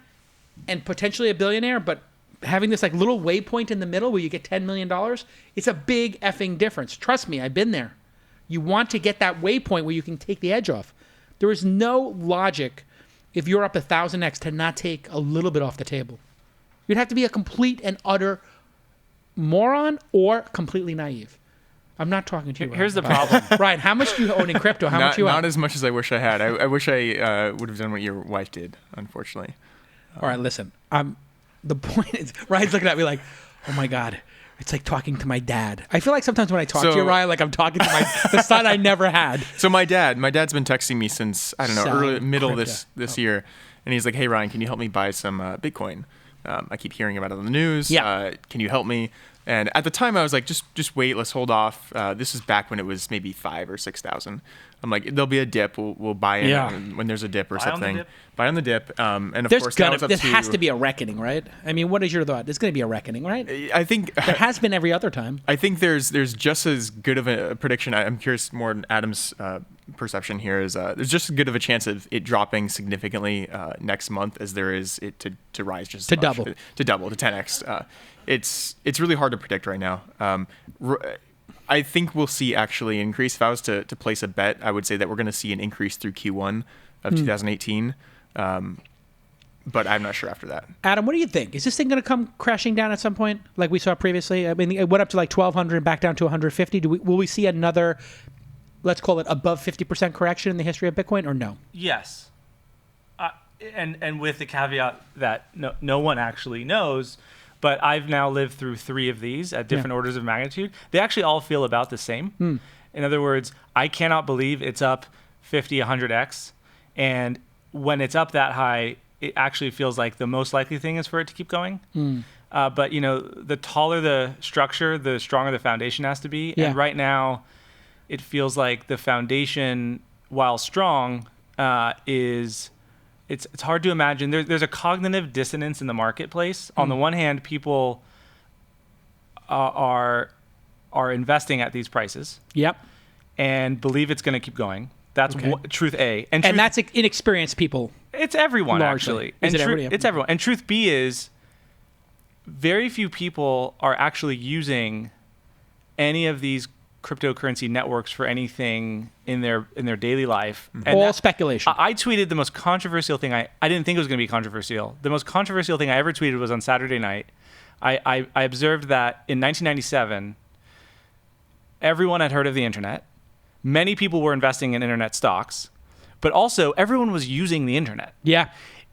and potentially a billionaire, but having this like little waypoint in the middle where you get $10 million, it's a big effing difference. Trust me, I've been there. You want to get that waypoint where you can take the edge off. There is no logic if you're up 1,000x to not take a little bit off the table. You'd have to be a complete and utter moron or completely naive. I'm not talking to you. Here's the problem. Ryan, how much do you own in crypto? How much you own? Not as much as I wish I had. I wish I would have done what your wife did, unfortunately. All right, listen. The point is, Ryan's looking at me like, oh my God, it's like talking to my dad. I feel like sometimes when I talk to you, Ryan, like I'm talking to the son I never had. So my dad's been texting me since, I don't know, middle this year. And he's like, hey, Ryan, can you help me buy some Bitcoin? I keep hearing about it on the news. Yeah. Can you help me? And at the time, I was like, just wait, let's hold off. This is back when it was maybe 5,000 or 6,000. I'm like, there'll be a dip. We'll buy in when there's a dip or something. Buy on the dip. And of course, there has to be a reckoning, right? I mean, what is your thought? There's going to be a reckoning, right? I think there has been every other time. I think there's just as good of a prediction. I'm curious more on Adam's perception here is there's just as good of a chance of it dropping significantly next month as there is it to rise just to much, double to 10x. It's really hard to predict right now. I think we'll see actually increase. If I was to place a bet, I would say that we're going to see an increase through Q1 of 2018. But I'm not sure after that. Adam, what do you think? Is this thing going to come crashing down at some point, like we saw previously? I mean, it went up to like 1,200, back down to 150. Will we see another, let's call it above 50% correction in the history of Bitcoin, or no? Yes. And with the caveat that no one actually knows, but I've now lived through 3 of these at different orders of magnitude. They actually all feel about the same. In other words, I cannot believe it's up 50, 100x. And when it's up that high, it actually feels like the most likely thing is for it to keep going. But, the taller the structure, the stronger the foundation has to be. And right now, it feels like the foundation, while strong, is... It's hard to imagine. There's a cognitive dissonance in the marketplace. On the one hand, people are investing at these prices. Yep. And believe it's going to keep going. That's truth A. And that's inexperienced people. It's everyone, largely. Actually. It's everyone. And truth B is very few people are actually using any of these cryptocurrency networks for anything in their daily life. And all speculation. I tweeted the most controversial thing. I didn't think it was going to be controversial. The most controversial thing I ever tweeted was on Saturday night. I observed that in 1997, everyone had heard of the internet. Many people were investing in internet stocks, but also everyone was using the internet. Yeah.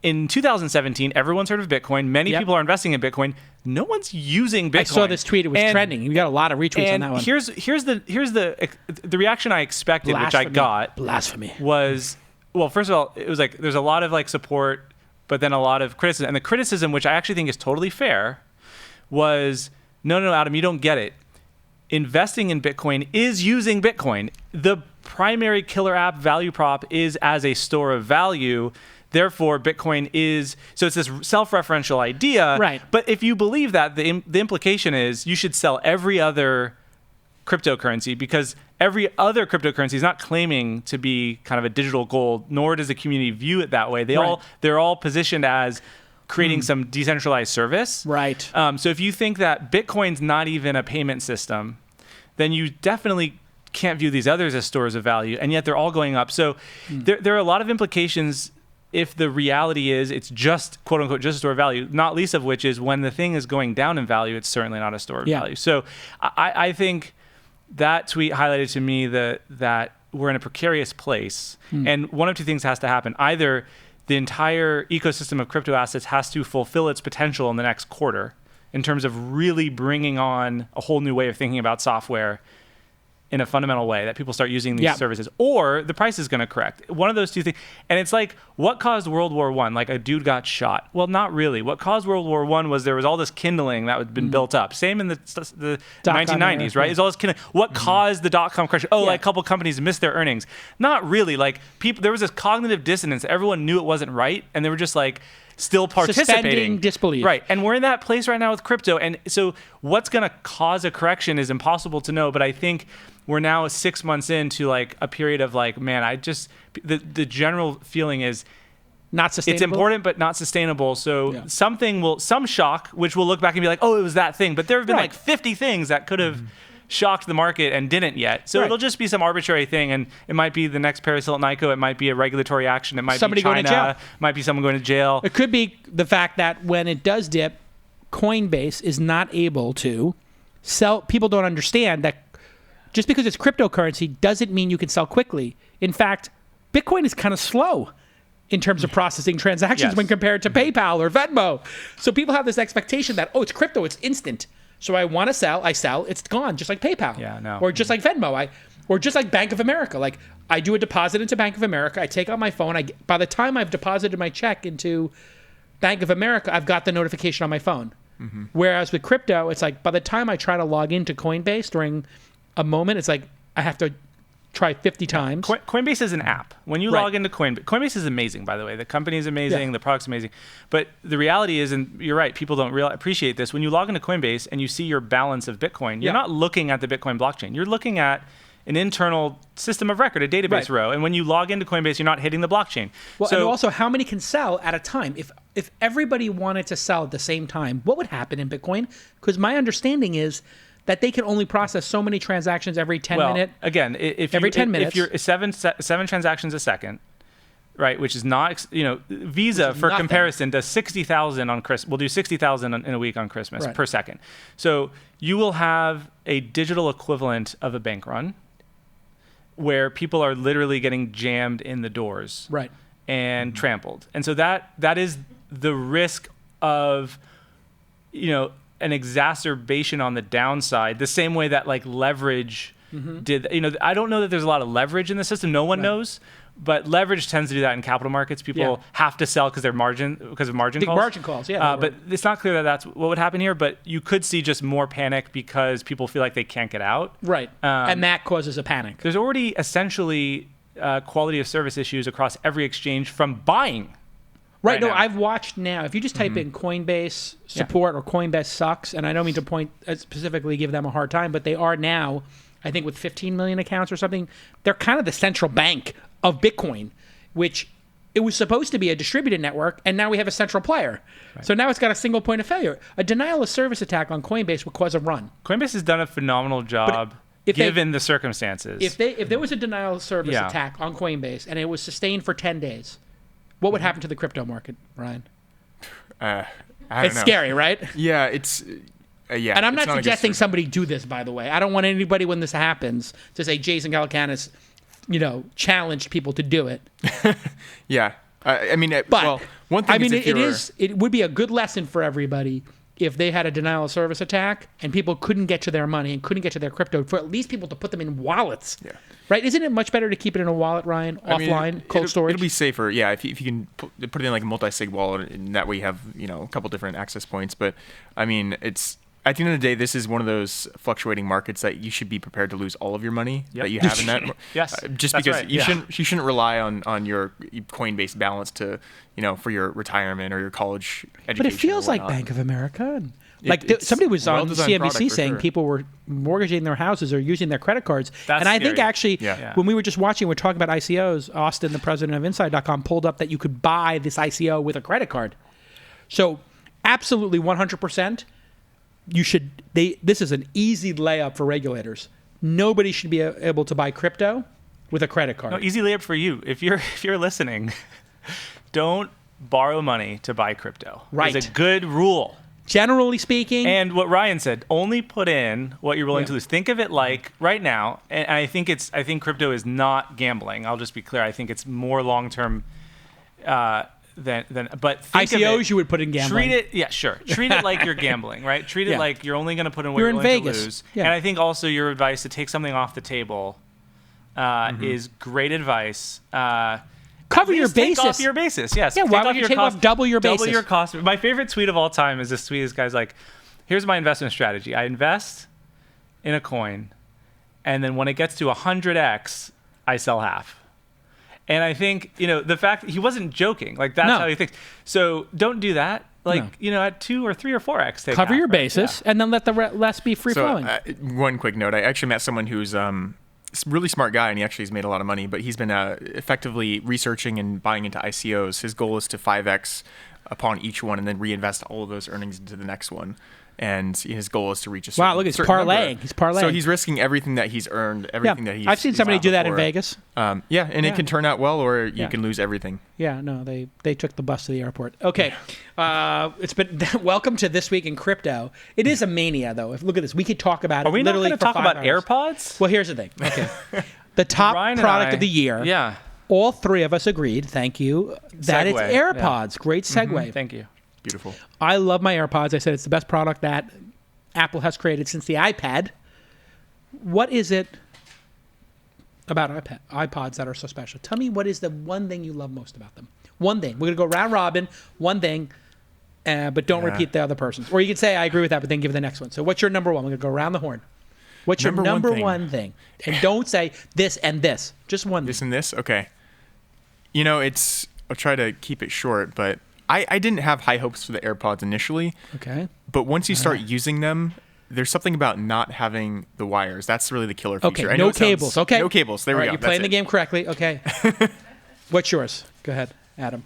in 2017, everyone's heard of Bitcoin. Many people are investing in Bitcoin. No one's using Bitcoin. I saw this tweet; it was trending. You got a lot of retweets on that one. Here's the reaction I expected, which I got. Blasphemy. Was, well, first of all, it was like there's a lot of like support, but then a lot of criticism. And the criticism, which I actually think is totally fair, was no, Adam, you don't get it. Investing in Bitcoin is using Bitcoin. The primary killer app value prop is as a store of value. Therefore, Bitcoin is, so it's this self-referential idea. Right. But if you believe that, the implication is you should sell every other cryptocurrency, because every other cryptocurrency is not claiming to be kind of a digital gold, nor does the community view it that way. They're all positioned as creating some decentralized service. Right. So if you think that Bitcoin's not even a payment system, then you definitely can't view these others as stores of value, and yet they're all going up. So there are a lot of implications if the reality is it's just, quote unquote, just a store of value, not least of which is when the thing is going down in value, it's certainly not a store of value. So I think that tweet highlighted to me that we're in a precarious place, and one of two things has to happen. Either the entire ecosystem of crypto assets has to fulfill its potential in the next quarter in terms of really bringing on a whole new way of thinking about software in a fundamental way, that people start using these services, or the price is going to correct. One of those two things. And it's like, what caused World War I? Like a dude got shot. Well, not really. What caused World War I was there was all this kindling that had been built up. Same in the 1990s, right? It's all this kindling. What caused the dot-com crash? Like a couple companies missed their earnings. Not really. Like people, there was this cognitive dissonance. Everyone knew it wasn't right, and they were just like, still participating. Suspending disbelief. Right. And we're in that place right now with crypto. And so what's going to cause a correction is impossible to know. But I think we're now 6 months into like a period of like, man, the general feeling is not sustainable. It's important, but not sustainable. So some shock, which we'll look back and be like, oh, it was that thing. But there have been like 50 things that could have shocked the market and didn't yet. So it'll just be some arbitrary thing, and it might be the next Paris Hilton ICO. It might be a regulatory action. It might somebody be China. Going to jail. Might be someone going to jail. It could be the fact that when it does dip, Coinbase is not able to sell. People don't understand that just because it's cryptocurrency doesn't mean you can sell quickly. In fact, Bitcoin is kind of slow in terms of processing transactions when compared to PayPal or Venmo. So people have this expectation that, oh, it's crypto, it's instant. So I want to sell, I sell, it's gone, just like PayPal. Yeah, no. Or just like Venmo, or just like Bank of America. Like I do a deposit into Bank of America, I take out my phone, by the time I've deposited my check into Bank of America, I've got the notification on my phone. Whereas with crypto, it's like by the time I try to log into Coinbase during a moment, it's like I have to try 50 times. Coinbase is an app. When you log into Coinbase is amazing, by the way. The company is amazing. The product's amazing. But the reality is, and you're right, people don't appreciate this. When you log into Coinbase and you see your balance of Bitcoin, you're not looking at the Bitcoin blockchain. You're looking at an internal system of record, a database row. And when you log into Coinbase, you're not hitting the blockchain. Well, and also how many can sell at a time? If everybody wanted to sell at the same time, what would happen in Bitcoin? Because my understanding is that they can only process so many transactions every 10 minutes. Again, if you're seven transactions a second, right, which is not, Visa for nothing. Comparison does 60,000 on Christmas. We'll do 60,000 in a week on Christmas per second. So you will have a digital equivalent of a bank run where people are literally getting jammed in the doors and trampled. And so that is the risk of, an exacerbation on the downside, the same way that like leverage did. I don't know that there's a lot of leverage in the system. No one knows, but leverage tends to do that in capital markets. People have to sell because of margin calls. Margin calls, but it's not clear that that's what would happen here. But you could see just more panic because people feel like they can't get out. Right, and that causes a panic. There's already essentially quality of service issues across every exchange from buying. Right. No, I've watched now. If you just type in Coinbase support or Coinbase sucks, and I don't mean to specifically give them a hard time, but they are now, I think, with 15 million accounts or something. They're kind of the central bank of Bitcoin, which it was supposed to be a distributed network, and now we have a central player. Right. So now it's got a single point of failure. A denial of service attack on Coinbase would cause a run. Coinbase has done a phenomenal job given the circumstances. If there was a denial of service attack on Coinbase and it was sustained for 10 days, what would happen to the crypto market, Ryan? I don't know. Scary, right? Yeah, it's And I'm not suggesting somebody do this, by the way. I don't want anybody when this happens to say Jason Calacanis, challenged people to do it. Yeah. But one thing it would be a good lesson for everybody if they had a denial of service attack and people couldn't get to their money and couldn't get to their crypto, for at least people to put them in wallets. Yeah. Right? Isn't it much better to keep it in a wallet, Ryan? Offline, cold storage? It'll be safer. Yeah, if you can put it in like a multi-sig wallet, and that way you have, a couple different access points. But it's at the end of the day, this is one of those fluctuating markets that you should be prepared to lose all of your money that you have in that. Yes, just that's because right. you shouldn't rely on your Coinbase balance to for your retirement or your college education. But it feels like Bank of America. Somebody was on CNBC saying people were mortgaging their houses or using their credit cards. That's and I scary. think actually, when we were just watching, we're talking about ICOs, Austin, the president of Inside.com, pulled up that you could buy this ICO with a credit card. So absolutely 100%, this is an easy layup for regulators. Nobody should be able to buy crypto with a credit card. No, easy layup for you. If you're listening, don't borrow money to buy crypto. Right. It's a good rule. Generally speaking. And what Ryan said, only put in what you're willing to lose. Think of it like right now, and I think crypto is not gambling. I'll just be clear. I think it's more long-term but think ICOs of it, you would put in gambling. Treat it like you're gambling, right? Treat it like you're only going to put in what you're willing Vegas. to lose. Yeah. And I think also your advice to take something off the table is great advice. Cover your basis. Take off your basis, yes. Yeah, why would you take off double your basis? Double your cost. My favorite tweet of all time is this tweet. This guy's like, here's my investment strategy. I invest in a coin, and then when it gets to 100x, I sell half. And I think, the fact that he wasn't joking. Like, that's how he thinks. So don't do that. At 2 or 3 or 4x, take cover half, your right? basis, and then let the rest be free-flowing. One quick note. I actually met someone who's really smart guy, and he actually has made a lot of money, but he's been effectively researching and buying into ICOs. His goal is to 5x upon each one and then reinvest all of those earnings into the next one. And his goal is to reach a certain look, he's certain parlaying. number. He's parlaying. So he's risking everything that he's earned, everything that he's I've seen somebody do that before. in Vegas. It can turn out well, or you can lose everything. Yeah, no, they took the bus to the airport. Okay, it's been welcome to This Week in Crypto. It is a mania, though. Look at this. We could talk about it. Are we not literally going to talk about hours. AirPods? Well, here's the thing. Okay, the top Ryan product of the year. Yeah. All three of us agreed. Thank you. That it's Segue. AirPods. Yeah. Great segue. Thank you. Beautiful. I love my AirPods. I said it's the best product that Apple has created since the iPad. What is it about iPods that are so special? Tell me, what is the one thing you love most about them? One thing. We're going to go round robin. One thing, but don't repeat the other person's. Or you can say, I agree with that, but then give the next one. So what's your number one? We're going to go around the horn. What's your number one thing? And don't say this and this. Just one thing. This and this? Okay. I'll try to keep it short, but I didn't have high hopes for the AirPods initially. Okay. But once you start using them, there's something about not having the wires. That's really the killer feature. Okay, no cables. Okay. No cables. There we go. You're playing the game correctly. Okay. What's yours? Go ahead, Adam.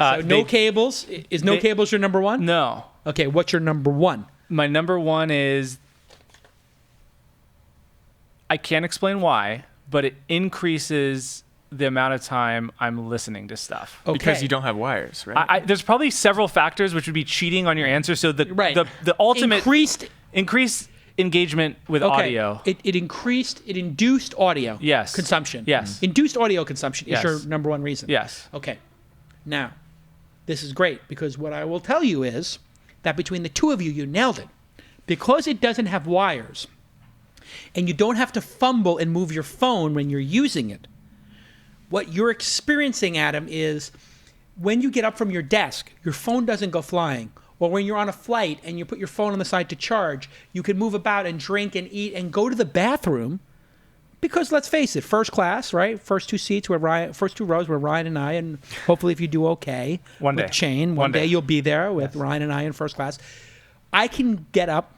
No cables. Is no cables your number one? No. Okay, what's your number one? My number one is, I can't explain why, but it increases the amount of time I'm listening to stuff. Okay. Because you don't have wires, right? There's probably several factors which would be cheating on your answer. So the ultimate increased engagement with audio. It induced audio consumption. Yes. Induced audio consumption is your number one reason. Yes. Okay. Now, this is great because what I will tell you is that between the two of you, you nailed it. Because it doesn't have wires and you don't have to fumble and move your phone when you're using it, what you're experiencing, Adam, is when you get up from your desk, your phone doesn't go flying. Or when you're on a flight and you put your phone on the side to charge, you can move about and drink and eat and go to the bathroom. Because let's face it, first class, right? First two rows where Ryan and I, and hopefully if you do okay one day. With Shane, one day you'll be there with Ryan and I in first class. I can get up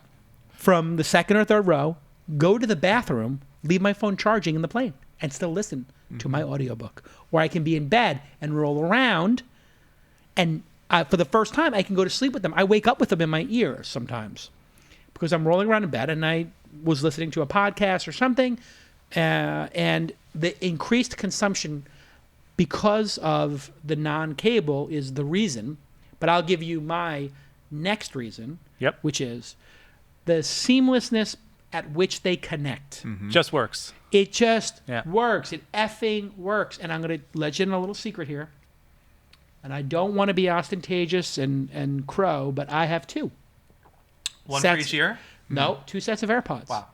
from the second or third row, go to the bathroom, leave my phone charging in the plane, and still listen to my audiobook. Or I can be in bed and roll around, and for the first time, I can go to sleep with them. I wake up with them in my ear sometimes because I'm rolling around in bed and I was listening to a podcast or something, and the increased consumption because of the non-cable is the reason. But I'll give you my next reason, which is the seamlessness at which they connect. Just works. It just works. It effing works. And I'm going to let you in a little secret here. and I don't want to be ostentatious and crow, but I have 2. One Sets- for each ear? No, 2 sets of AirPods. Wow.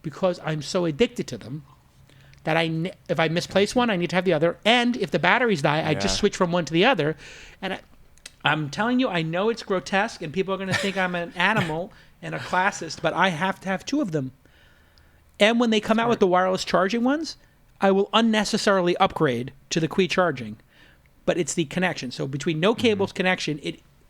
Because I'm so addicted to them that if I misplace one, I need to have the other. And if the batteries die, I just switch from one to the other. And I'm telling you, I know it's grotesque, and people are going to think I'm an animal and a classist, but I have to have 2 of them. And when they come out with the wireless charging ones, I will unnecessarily upgrade to the Qi charging. But it's the connection. So between no cables connection,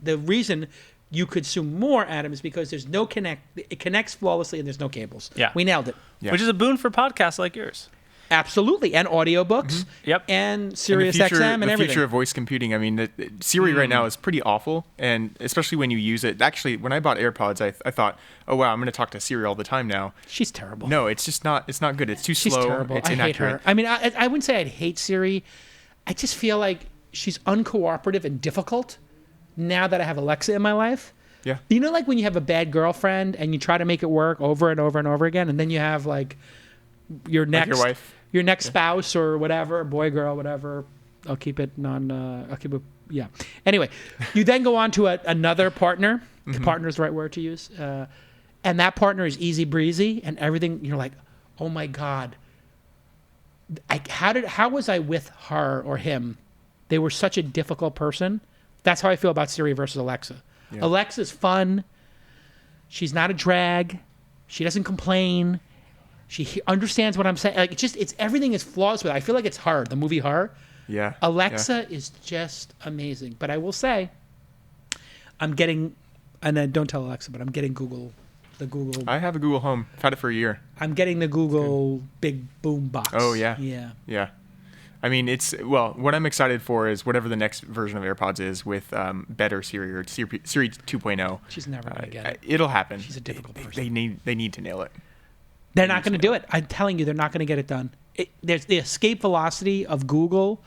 the reason you consume more, Adam, is because there's no connect. It connects flawlessly, and there's no cables. Yeah. We nailed it. Yeah. Which is a boon for podcasts like yours. Absolutely, and audiobooks. Yep. And Sirius the future, XM and the everything. future of voice computing. I mean, Siri right now is pretty awful, and especially when you use it. Actually, when I bought AirPods, I thought, oh wow, I'm going to talk to Siri all the time now. She's terrible. No, it's just not. It's not good. It's too She's slow. terrible. It's I hate inaccurate. her. I mean, I wouldn't say I'd hate Siri. I just feel like she's uncooperative and difficult now that I have Alexa in my life. Yeah. You know, like when you have a bad girlfriend and you try to make it work over and over and over again, and then you have like your next your wife. your next spouse or whatever, boy, girl, whatever. I'll keep it yeah. Anyway, you then go on to another partner. The partner is the right word to use. And that partner is easy breezy and everything. You're like, oh my God. How was I with her or him? They were such a difficult person. That's how I feel about Siri versus Alexa. Yeah. Alexa's fun. She's not a drag. She doesn't complain. She understands what I'm saying. Like it's everything is flawless with it. I feel like it's Her, the movie Her. Yeah. Alexa is just amazing. But I will say, I'm getting, and then don't tell Alexa, but I'm getting the Google. I have a Google Home. I've had it for a year. I'm getting the Google big boom box. Oh yeah. Yeah. Yeah. I mean, what I'm excited for is whatever the next version of AirPods is with better Siri or Siri 2.0. She's never going to get it. It'll happen. She's a difficult person. They need to nail it. They're not going to do it. I'm telling you, they're not going to get it done. There's the escape velocity of Google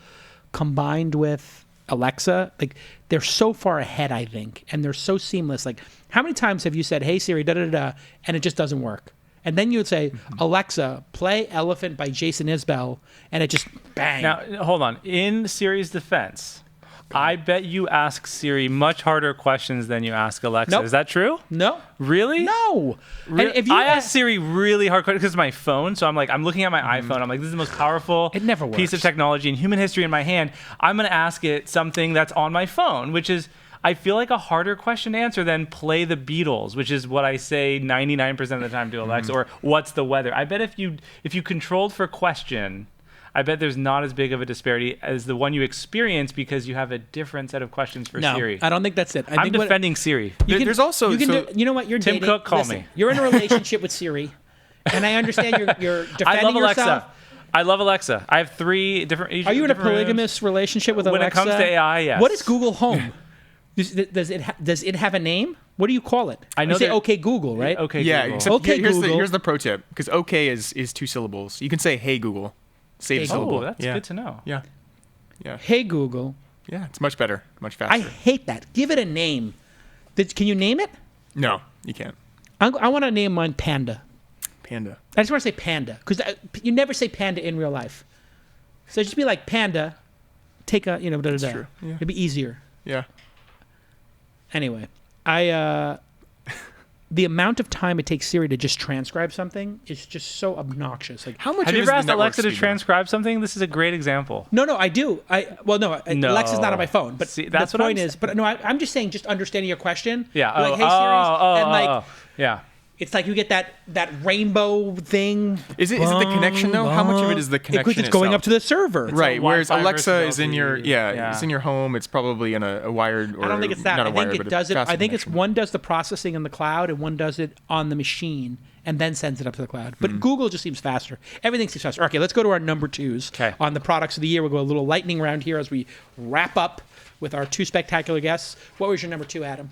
combined with Alexa. Like they're so far ahead, I think, and they're so seamless. Like how many times have you said, "Hey Siri, da da da," and it just doesn't work? And then you would say, Alexa, play Elephant by Jason Isbell, and it just bang. Now, hold on. In Siri's defense, I bet you ask Siri much harder questions than you ask Alexa. Nope. Is that true? No. Really? No. And if you I ask Siri really hard questions because of my phone. So I'm looking at my iPhone. I'm like, this is the most powerful It never piece of works. technology in human history in my hand. I'm going to ask it something that's on my phone, which is, I feel like a harder question to answer than play the Beatles, which is what I say 99% of the time to Alexa, or what's the weather. I bet if you controlled for question, I bet there's not as big of a disparity as the one you experience because you have a different set of questions for no, Siri. I don't think that's it. I'm defending Siri. There's also you know what? You're Tim dating. Cook, call listen, me. You're in a relationship with Siri, and I understand you're defending I love yourself. Alexa. I love Alexa. I have 3 different. Are you in a different rooms. polygamous relationship with When Alexa? it comes to AI, yes. What is Google Home? Does it have a name? What do you call it? I know you say that- OK Google, right? Okay. Yeah. Google. Except Okay, here's Google. here's the pro tip because OK is 2 syllables. You can say Hey Google. Save Hey a syllable. Oh, that's good to know. Yeah. Yeah. Hey Google. Yeah. It's much better. Much faster. I hate that. Give it a name. Can you name it? No, you can't. I want to name mine Panda. Panda. I just want to say Panda because you never say Panda in real life. So just be like Panda. Take a da da da. true. Yeah. It'd be easier. Yeah. Anyway, the amount of time it takes Siri to just transcribe something is just so obnoxious. Like How much Have of you it is ever the asked network Alexa to speed, though? transcribe something? This is a great example. no, I do. Alexa's not on my phone. But See, that's the what point I'm is, but no, I'm just saying, just understanding your question. Yeah. You're like, hey Siri, and like yeah. it's like you get that rainbow thing. Is it the connection though? How much of it is the connection? Because it's going itself? up to the server. Right. a Whereas Wi-Fi Alexa versus is in your LTE. it's in your home. It's probably in a wired. Or I don't think it's that. Not a I wired, think but it a does it. faster I think it's connection. one does the processing in the cloud and one does it on the machine and then sends it up to the cloud. But Google just seems faster. Everything seems faster. Okay, let's go to our number 2s 'Kay. on the products of the year. We'll go a little lightning round here as we wrap up with our 2 spectacular guests. What was your number 2, Adam?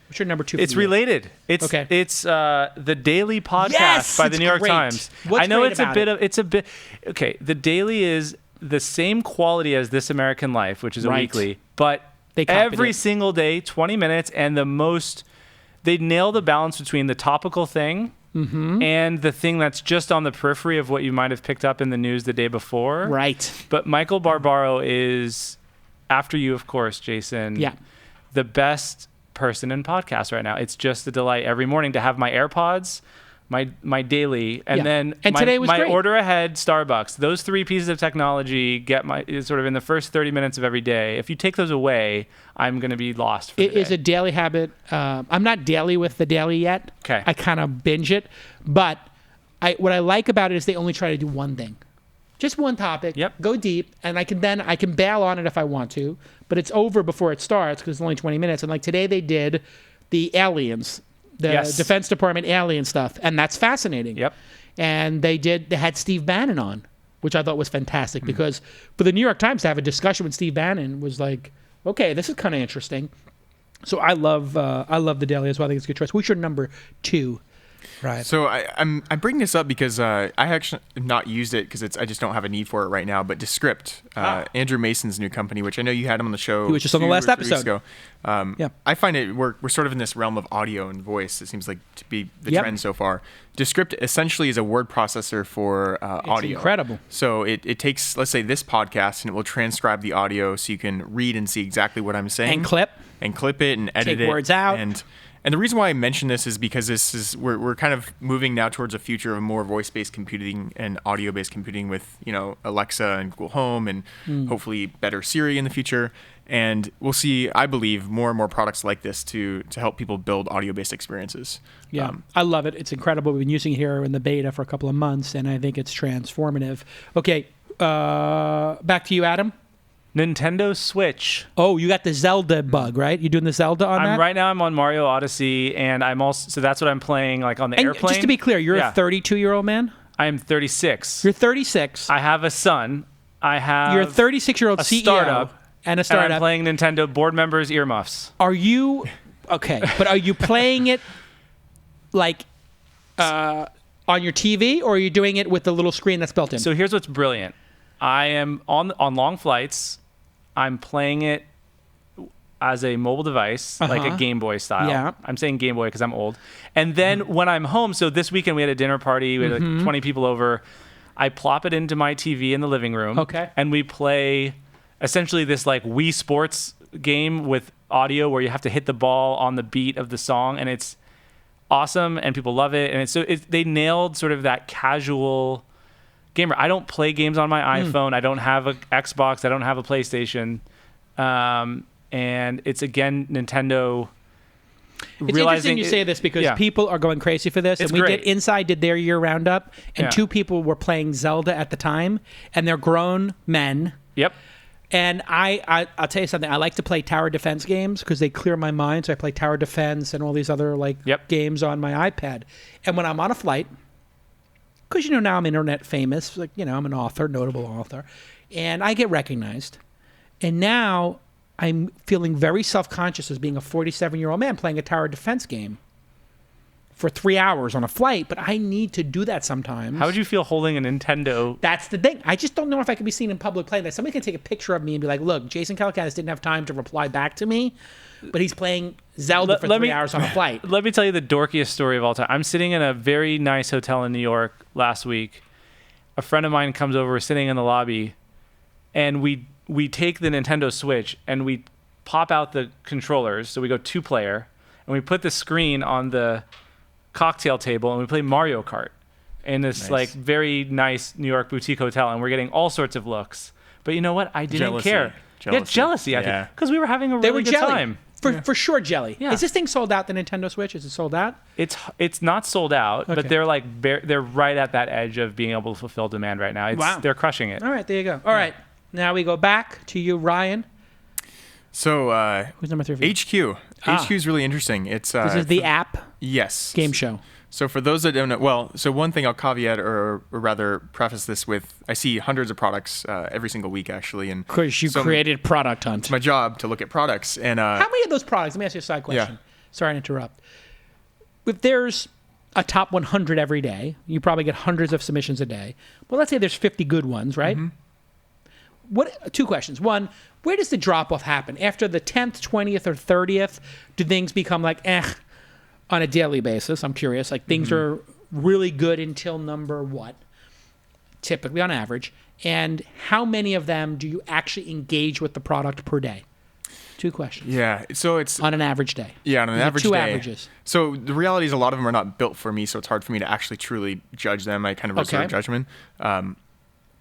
What's your number 2? It's related. It's Okay. It's the Daily Podcast Yes, by the it's New York great. Times. What's I know great it's about a bit. Okay, the Daily is the same quality as This American Life, which is a Right. weekly, but They copied every it. single day, 20 minutes, and they nail the balance between the topical thing and the thing that's just on the periphery of what you might have picked up in the news the day before. Right. But Michael Barbaro is after you, of course, Jason. Yeah. The best person in podcasts right now. It's just a delight every morning to have my AirPods, my daily, and then today was my great. order ahead Starbucks. Those three pieces of technology get my is sort of in the first 30 minutes of every day. If you take those away, I'm going to be lost for It the day. is a daily habit. I'm not daily with the daily yet. Okay. I kind of binge it, but what I like about it is they only try to do one thing. Just one topic, Yep. go deep, and I can bail on it if I want to, but it's over before it starts because it's only 20 minutes. And like today they did the aliens, the Yes. Defense Department alien stuff, and that's fascinating. Yep. And they had Steve Bannon on, which I thought was fantastic because for the New York Times to have a discussion with Steve Bannon was like, okay, this is kind of interesting. So I love the daily as well. I think it's a good choice. Who's your number 2? Right. So I'm bringing this up because I actually have not used it because I just don't have a need for it right now. But Descript, Andrew Mason's new company, which I know you had him on the show. He was just on the last 2 or 3 weeks episode. ago. Yeah. I find it we're sort of in this realm of audio and voice. It seems like to be the Yep. trend so far. Descript essentially is a word processor for audio. Incredible. So it takes, let's say, this podcast, and it will transcribe the audio so you can read and see exactly what I'm saying. And clip it and edit Take it. words out. And the reason why I mention this is because we're kind of moving now towards a future of more voice-based computing and audio-based computing with Alexa and Google Home and hopefully better Siri in the future. And we'll see, I believe, more and more products like this to help people build audio-based experiences. Yeah, I love it. It's incredible. We've been using it here in the beta for a couple of months, and I think it's transformative. Okay, back to you, Adam. Nintendo Switch. Oh, you got the Zelda bug, right? You doing the Zelda on that? Right now I'm on Mario Odyssey, and I'm also so that's what I'm playing like on the And airplane. just to be clear, you're Yeah. a 32-year-old man? I am 36. You're 36. I have a son. I have You're a 36-year-old a CEO startup, and a and startup. I'm playing Nintendo board members earmuffs. Are you okay? But are you playing it like on your TV, or are you doing it with the little screen that's built in? So here's what's brilliant. I am on long flights. I'm playing it as a mobile device, like a Game Boy style. Yeah. I'm saying Game Boy because I'm old. And then when I'm home, so this weekend we had a dinner party. We had like 20 people over. I plop it into my TV in the living room. Okay. And we play essentially this like Wii Sports game with audio where you have to hit the ball on the beat of the song, and it's awesome and people love it. And they nailed sort of that casual gamer. I don't play games on my iPhone. I don't have an Xbox. I don't have a PlayStation. And it's again Nintendo. It's interesting you say this because people are going crazy for this. It's and great. Inside did their year roundup, and Yeah. 2 people were playing Zelda at the time, and they're grown men. Yep. And I'll tell you something. I like to play tower defense games because they clear my mind. So I play tower defense and all these other games on my iPad. And when I'm on a flight, because now I'm internet famous, I'm an author, notable author, and I get recognized. And now I'm feeling very self-conscious as being a 47-year-old man playing a tower defense game for 3 hours on a flight, but I need to do that sometimes. How would you feel holding a Nintendo? That's the thing. I just don't know if I could be seen in public playing that. Somebody can take a picture of me and be like, look, Jason Calacanis didn't have time to reply back to me, but he's playing Zelda for 3 hours on a flight. Let me tell you the dorkiest story of all time. I'm sitting in a very nice hotel in New York last week. A friend of mine comes over, we're sitting in the lobby, and we take the Nintendo Switch and we pop out the controllers. So we go 2-player, and we put the screen on the cocktail table, and we play Mario Kart in this very nice New York boutique hotel, and we're getting all sorts of looks. But you know what? I didn't care. Jealousy. I think because we were having a really good time. For sure, jelly. Yeah. Is this thing sold out? The Nintendo Switch? Is it sold out? It's not sold out, but they're they're right at that edge of being able to fulfill demand right now. They're crushing it. All right, there you go. All right, now we go back to you, Ryan. So who's number 3 for you? HQ. HQ is really interesting. It's This is the app yes game show. So for those that don't know, so one thing I'll caveat or rather preface this with, I see hundreds of products every single week actually, and Because you created Product Hunt. it's my job to look at products. And how many of those products? Let me ask you a side question. Yeah. Sorry to interrupt. If there's a top 100 every day, you probably get hundreds of submissions a day. Well, let's say there's 50 good ones, right? What? 2 questions. One, where does the drop-off happen? After the 10th, 20th, or 30th, do things become like, on a daily basis? I'm curious. Like, things are really good until number what? typically on average, and how many of them do you actually engage with the product per day? 2 questions. Yeah, so it's on an average day. Yeah, on an average two day. averages. So the reality is a lot of them are not built for me, so it's hard for me to actually truly judge them. I kind of reserve judgment.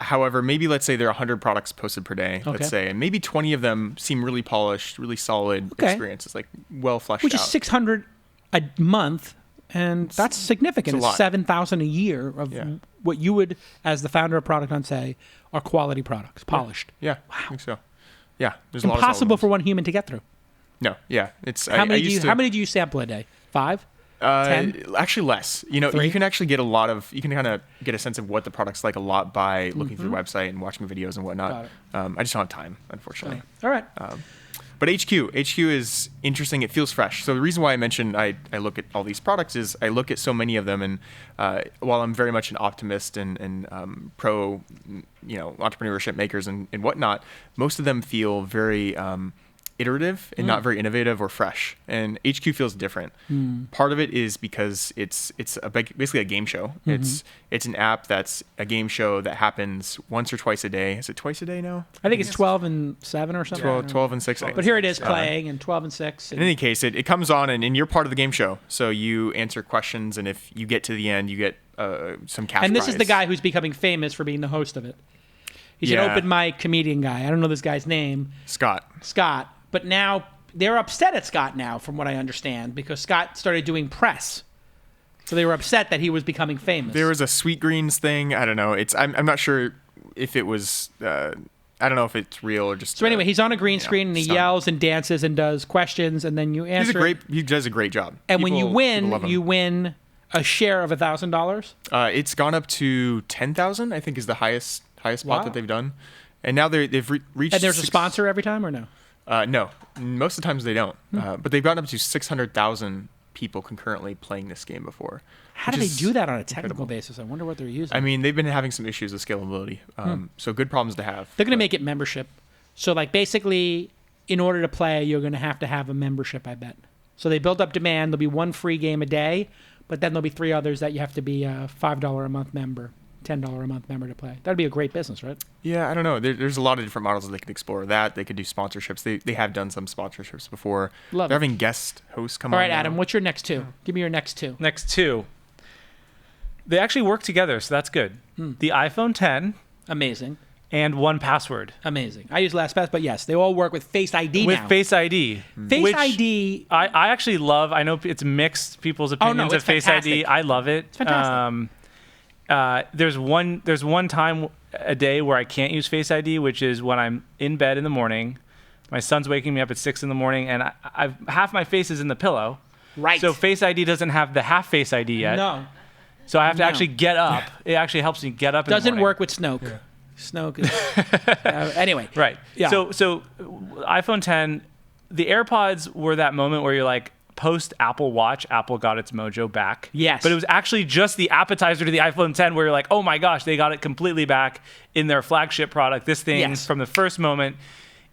However, maybe let's say there are 100 products posted per day, let's say, and maybe 20 of them seem really polished, really solid experiences, like well fleshed out. Which is 600 a month, and that's significant. It's 7,000 a year of what you would, as the founder of Product Hunt, say are quality products, polished. Yeah, wow. I think so. Yeah, there's impossible for one human to get through. No, yeah, it's how many do you sample a day? 5? 10? Actually less. 3? You can actually get you can kind of get a sense of what the product's like a lot by looking through the website and watching videos and whatnot. I just don't have time, unfortunately. All right. But HQ is interesting. It feels fresh. So the reason why I mentioned I look at all these products is I look at so many of them, and while I'm very much an optimist and pro, entrepreneurship makers and whatnot, most of them feel very iterative and not very innovative or fresh. And HQ feels different. Part of it is because it's basically a game show. It's an app that's a game show that happens once or twice a day. Is it twice a day now? I think it's 12 and 7 or something. 12 and 6. But here it is playing, and 12 and 6. In any case, it comes on, and you're part of the game show. So you answer questions, and if you get to the end, you get some cash And this prize. is the guy who's becoming famous for being the host of it. He's an open mic comedian guy. I don't know this guy's name. Scott. But now they're upset at Scott now, from what I understand, because Scott started doing press. So they were upset that he was becoming famous. There was a Sweet Greens thing. I don't know. I'm not sure if it was. I don't know if it's real or just. So anyway, he's on a green screen and he yells and dances and does questions, and then you answer. He does a great job. And when you win a share of $1,000. It's gone up to 10,000. I think is the highest spot that they've done, and now they've reached. And there's a sponsor every time, or no? No, most of the times they don't. But they've gotten up to 600,000 people concurrently playing this game before. How do they do that on a technical basis? I wonder what they're using. I mean, they've been having some issues with scalability. So good problems to have. They're going to make it membership. So like basically, in order to play, you're going to have a membership, I bet. So they build up demand. There'll be one free game a day, but then there'll be 3 others that you have to be a $5 a month member. $10 a month member to play. That'd be a great business, right? Yeah, I don't know. There's a lot of different models that they could explore. That they could do sponsorships. They have done some sponsorships before. They're having guest hosts come on. All right, Adam, what's your next 2? Give me your next 2. Next 2. They actually work together, so that's good. The iPhone 10. Amazing. And 1Password. Amazing. I use LastPass, but yes, they all work with Face ID now. With Face ID. Face ID. I actually love. I know it's mixed people's opinions of Face ID. I love it. It's fantastic. There's one time a day where I can't use Face ID, which is when I'm in bed in the morning. My son's waking me up at 6 in the morning, and I've half my face is in the pillow. Right. So Face ID doesn't have the half Face ID yet. No. So I have to actually get up. It actually helps me get up. Doesn't work with Snoke. Yeah. Snoke is anyway. Right. Yeah. So iPhone 10, the AirPods were that moment where you're like, post Apple Watch, Apple got its mojo back. Yes. But it was actually just the appetizer to the iPhone 10 where you're like, oh my gosh, they got it completely back in their flagship product. This thing from the first moment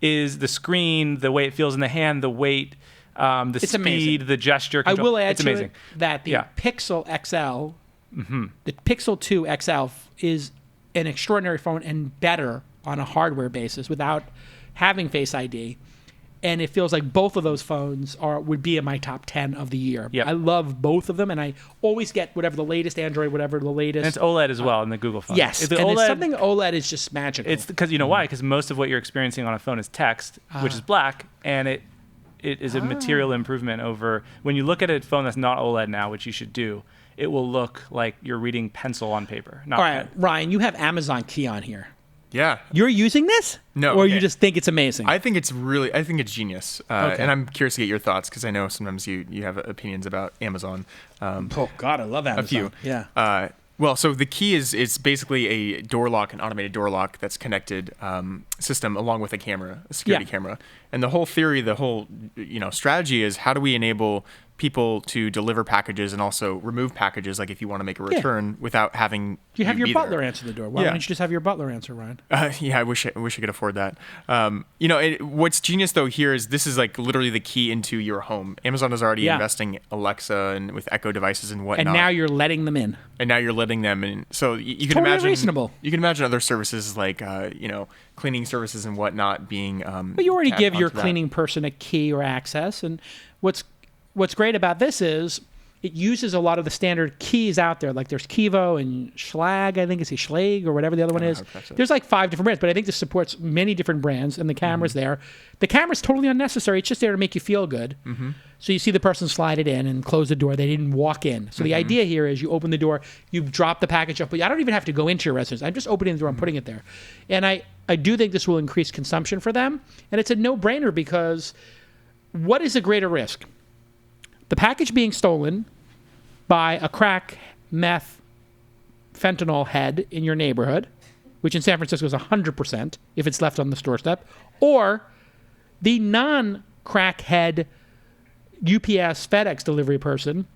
is the screen, the way it feels in the hand, the weight, the speed, amazing. The gesture control. I will add to it that the Pixel XL, the Pixel 2 XL is an extraordinary phone and better on a hardware basis without having Face ID. And it feels like both of those phones would be in my top 10 of the year. Yep. I love both of them, and I always get whatever the latest Android, whatever the latest. And it's OLED as well in the Google phone. Yes, the and OLED, it's something OLED is just magical. It's because you know why? Because most of what you're experiencing on a phone is text, which is black, and it is a material improvement over when you look at a phone that's not OLED now, which you should do. It will look like you're reading pencil on paper. Not all right, Ryan, you have Amazon Key on here. Yeah. You're using this? No. Or you just think it's amazing? I think it's genius. And I'm curious to get your thoughts because I know sometimes you have opinions about Amazon. Oh, God, I love Amazon. A few. Yeah. Well, so the Key is basically a door lock, an automated door lock that's connected system along with a camera, a security camera. And the whole theory, the whole strategy is how do we enable people to deliver packages and also remove packages, like if you want to make a return without having you have your be butler there. answer the door. Why don't you just have your butler answer, Ryan? Yeah, I wish I could afford that. What's genius though here is this is like literally the key into your home. Amazon is already investing Alexa and with Echo devices and whatnot. And now you're letting them in. So you can totally imagine reasonable. You can imagine other services like cleaning services and whatnot being. But you already give your cleaning person a key or access, and what's great about this is it uses a lot of the standard keys out there. Like there's Kivo and Schlag, I think it's Schlag or whatever the other one is. There's like 5 different brands, but I think this supports many different brands, and the camera's there. The camera's totally unnecessary. It's just there to make you feel good. Mm-hmm. So you see the person slide it in and close the door. They didn't walk in. So the idea here is you open the door, you drop the package up, but I don't even have to go into your residence. I'm just opening the door and putting it there. And I do think this will increase consumption for them. And it's a no-brainer because what is a greater risk? The package being stolen by a crack, meth, fentanyl head in your neighborhood, which in San Francisco is 100% if it's left on the doorstep, or the non-crack head UPS, FedEx delivery person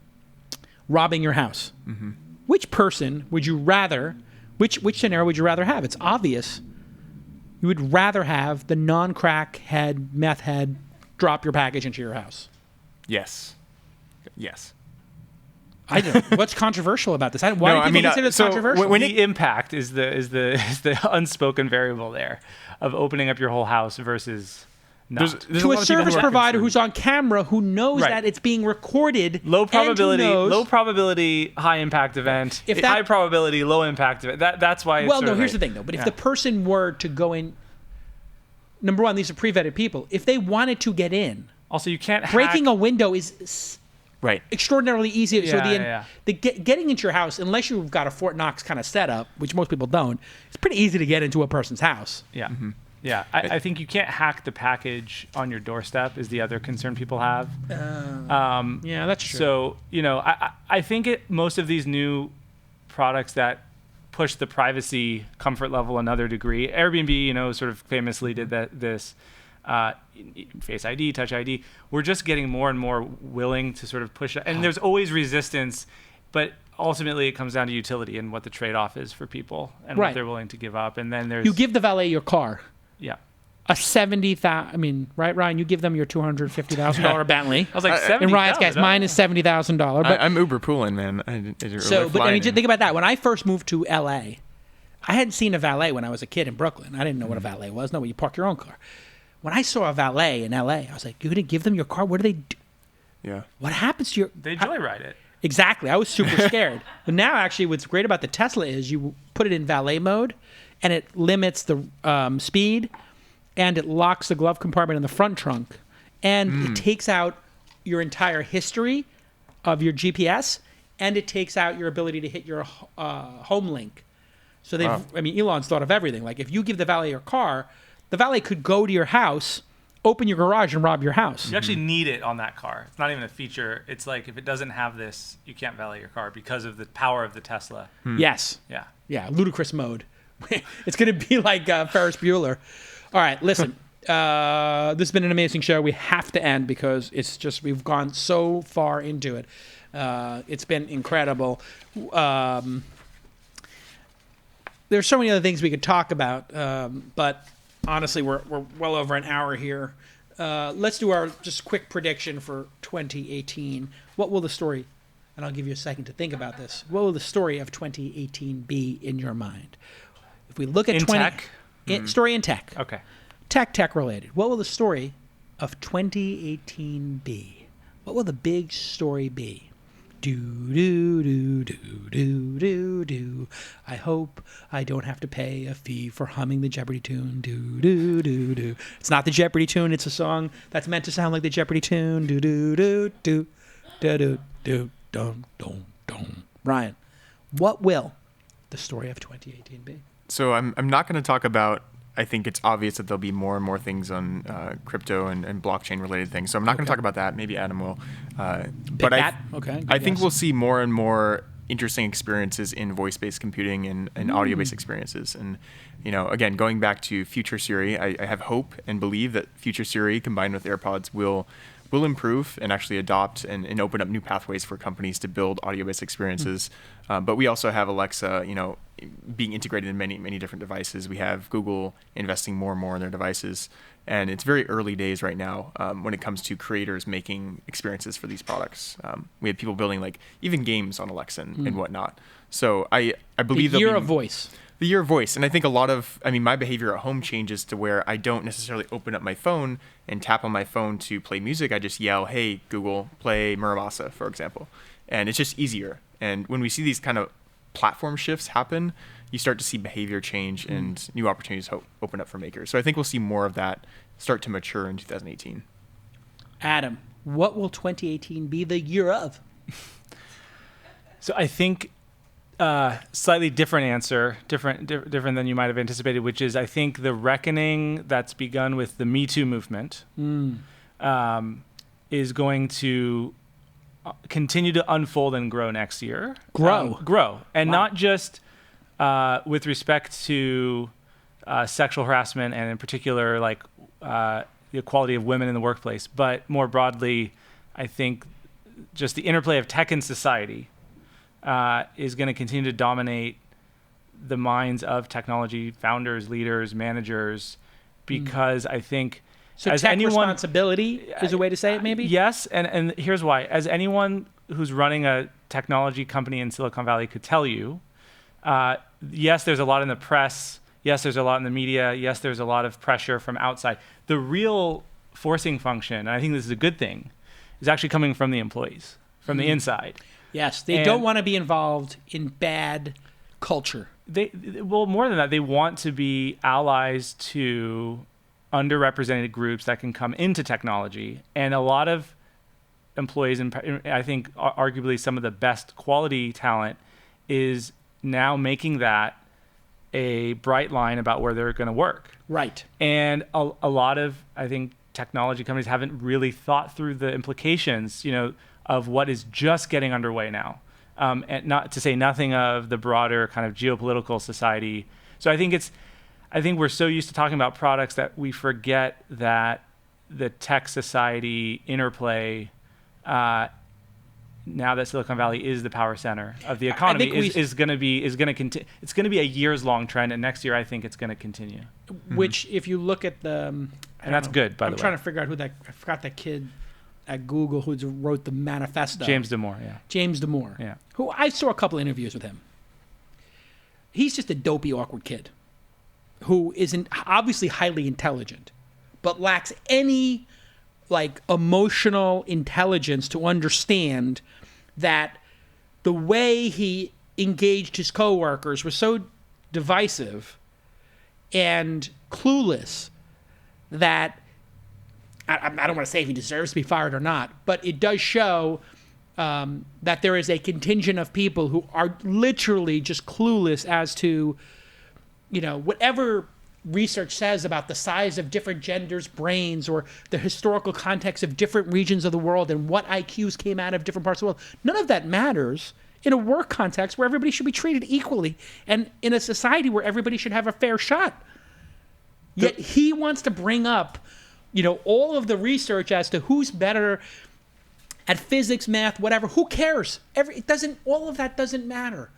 robbing your house. Mm-hmm. Which person would you rather, which scenario would you rather have? It's obvious. You would rather have the non-crack head, meth head drop your package into your house. Yes. I don't. What's controversial about this? Why do people consider it controversial? When the impact is the unspoken variable there of opening up your whole house versus not. There's to a service provider who's on camera who knows that it's being recorded. Low probability, high impact event. High probability, low impact event. That's why. Here's the thing though. But if the person were to go in, number one, these are pre-vetted people. If they wanted to get in, also you can't breaking a window is. Right. Extraordinarily easy. Yeah, so getting into your house, unless you've got a Fort Knox kind of setup, which most people don't, it's pretty easy to get into a person's house. Yeah. Mm-hmm. Yeah. I think you can't hack the package on your doorstep is the other concern people have. Yeah, that's true. So, I think most of these new products that push the privacy comfort level another degree, Airbnb, sort of famously did this. Face ID, Touch ID. We're just getting more and more willing to sort of push it. And there's always resistance, but ultimately it comes down to utility and what the trade-off is for people and what they're willing to give up. And then there's... You give the valet your car. Yeah. A $70,000... right, Ryan? You give them your $250,000 Bentley. I was like, $70,000? And Ryan's guys, mine is $70,000. But I'm Uber pooling, man. Just think about that. When I first moved to L.A., I hadn't seen a valet when I was a kid in Brooklyn. I didn't know what a valet was. No, you park your own car. When I saw a valet in L.A., I was like, you're going to give them your car? What do they do? Yeah. What happens to your... They joyride it. Exactly. I was super scared. But now, actually, what's great about the Tesla is you put it in valet mode, and it limits the speed, and it locks the glove compartment in the front trunk, and it takes out your entire history of your GPS, and it takes out your ability to hit your home link. So Elon's thought of everything. Like, if you give the valet your car... The valet could go to your house, open your garage, and rob your house. You actually need it on that car. It's not even a feature. It's like if it doesn't have this, you can't valet your car because of the power of the Tesla. Yes. Yeah. Yeah, ludicrous mode. It's going to be like Ferris Bueller. All right, listen. This has been an amazing show. We have to end because we've gone so far into it. It's been incredible. There's so many other things we could talk about, but... Honestly, we're well over an hour here. Let's do our just quick prediction for 2018. What will the story, and I'll give you a second to think about this, what will the story of 2018 be in your mind? If we look at tech? Story in tech. Okay. Tech related. What will the story of 2018 be? What will the big story be? Do, do, do, do, do, do, do. I hope I don't have to pay a fee for humming the Jeopardy tune. Do, do, do, do. It's not the Jeopardy tune. It's a song that's meant to sound like the Jeopardy tune. Do, do, do, do, do, do, do, dum, dum, dum. Ryan, what will the story of 2018 be? So I'm not going to talk about... I think it's obvious that there'll be more and more things on crypto and blockchain related things. So I'm not going to talk about that. Maybe Adam will. But I think we'll see more and more interesting experiences in voice-based computing and audio-based experiences. And, again, going back to Future Siri, I have hope and believe that Future Siri combined with AirPods will improve and actually adopt and open up new pathways for companies to build audio-based experiences. But we also have Alexa, being integrated in many, many different devices. We have Google investing more and more in their devices. And it's very early days right now when it comes to creators making experiences for these products. We had people building even games on Alexa and whatnot. So I believe the year of voice. The year of voice. And I think my behavior at home changes to where I don't necessarily open up my phone and tap on my phone to play music. I just yell, hey, Google, play Muramasa, for example. And it's just easier. And when we see these kind of platform shifts happen, you start to see behavior change and new opportunities open up for makers. So I think we'll see more of that start to mature in 2018. Adam, what will 2018 be the year of? So I think slightly different answer, different than you might have anticipated, which is I think the reckoning that's begun with the Me Too movement is going to continue to unfold and grow next year. Grow. And not just with respect to sexual harassment and in particular the equality of women in the workplace, but more broadly, I think just the interplay of tech and society is going to continue to dominate the minds of technology founders, leaders, managers, because I think so as tech anyone, responsibility is a way to say it, maybe? Yes, and here's why. As anyone who's running a technology company in Silicon Valley could tell you, yes, there's a lot in the press. Yes, there's a lot in the media. Yes, there's a lot of pressure from outside. The real forcing function, and I think this is a good thing, is actually coming from the employees, from the inside. Yes, they don't want to be involved in bad culture. Well, more than that, they want to be allies to underrepresented groups that can come into technology. And a lot of employees, and I think arguably some of the best quality talent, is now making that a bright line about where they're going to work. Right. And a lot of, I think, technology companies haven't really thought through the implications, of what is just getting underway now. And not to say nothing of the broader kind of geopolitical society. So I think we're so used to talking about products that we forget that the tech society interplay, now that Silicon Valley is the power center of the economy, is going to continue. It's going to be a years-long trend, and next year I think it's going to continue. Which, if you look at the, and that's good. By the way, I'm trying to figure out I forgot that kid at Google who wrote the manifesto. James Damore, yeah. James Damore. Yeah. Who I saw a couple of interviews with him. He's just a dopey, awkward kid who isn't obviously highly intelligent, but lacks any emotional intelligence to understand that the way he engaged his coworkers was so divisive and clueless that I don't want to say if he deserves to be fired or not, but it does show that there is a contingent of people who are literally just clueless as to, whatever research says about the size of different genders' brains or the historical context of different regions of the world and what IQs came out of different parts of the world. None of that matters in a work context where everybody should be treated equally and in a society where everybody should have a fair shot. Yet he wants to bring up all of the research as to who's better at physics, math, whatever. Who cares? All of that doesn't matter.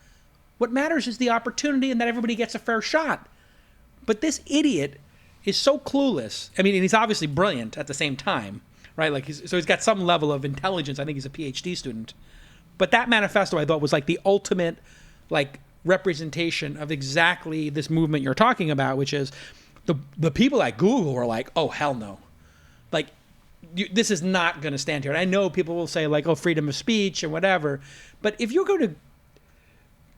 What matters is the opportunity and that everybody gets a fair shot. But this idiot is so clueless. I mean, and he's obviously brilliant at the same time, right? So he's got some level of intelligence. I think he's a PhD student. But that manifesto, I thought, was the ultimate representation of exactly this movement you're talking about, which is the people at Google were like, oh, hell no. This is not going to stand here. And I know people will say oh, freedom of speech and whatever. But if you're going to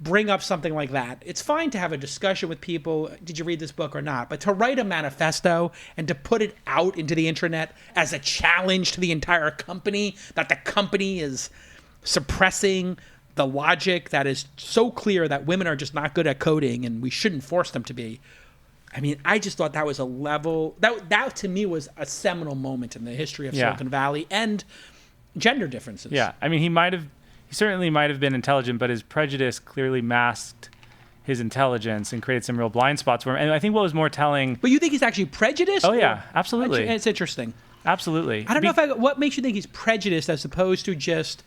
bring up something like that, it's fine to have a discussion with people. Did you read this book or not? But to write a manifesto and to put it out into the internet as a challenge to the entire company, that the company is suppressing the logic that is so clear that women are just not good at coding and we shouldn't force them to be. I mean, I just thought that was a level that to me was a seminal moment in the history of Silicon Valley and gender differences. Yeah, I mean, he certainly might have been intelligent, but his prejudice clearly masked his intelligence and created some real blind spots for him. And I think what was more telling... But you think he's actually prejudiced? Oh, yeah, absolutely. It's interesting. Absolutely. I don't know what makes you think he's prejudiced as opposed to just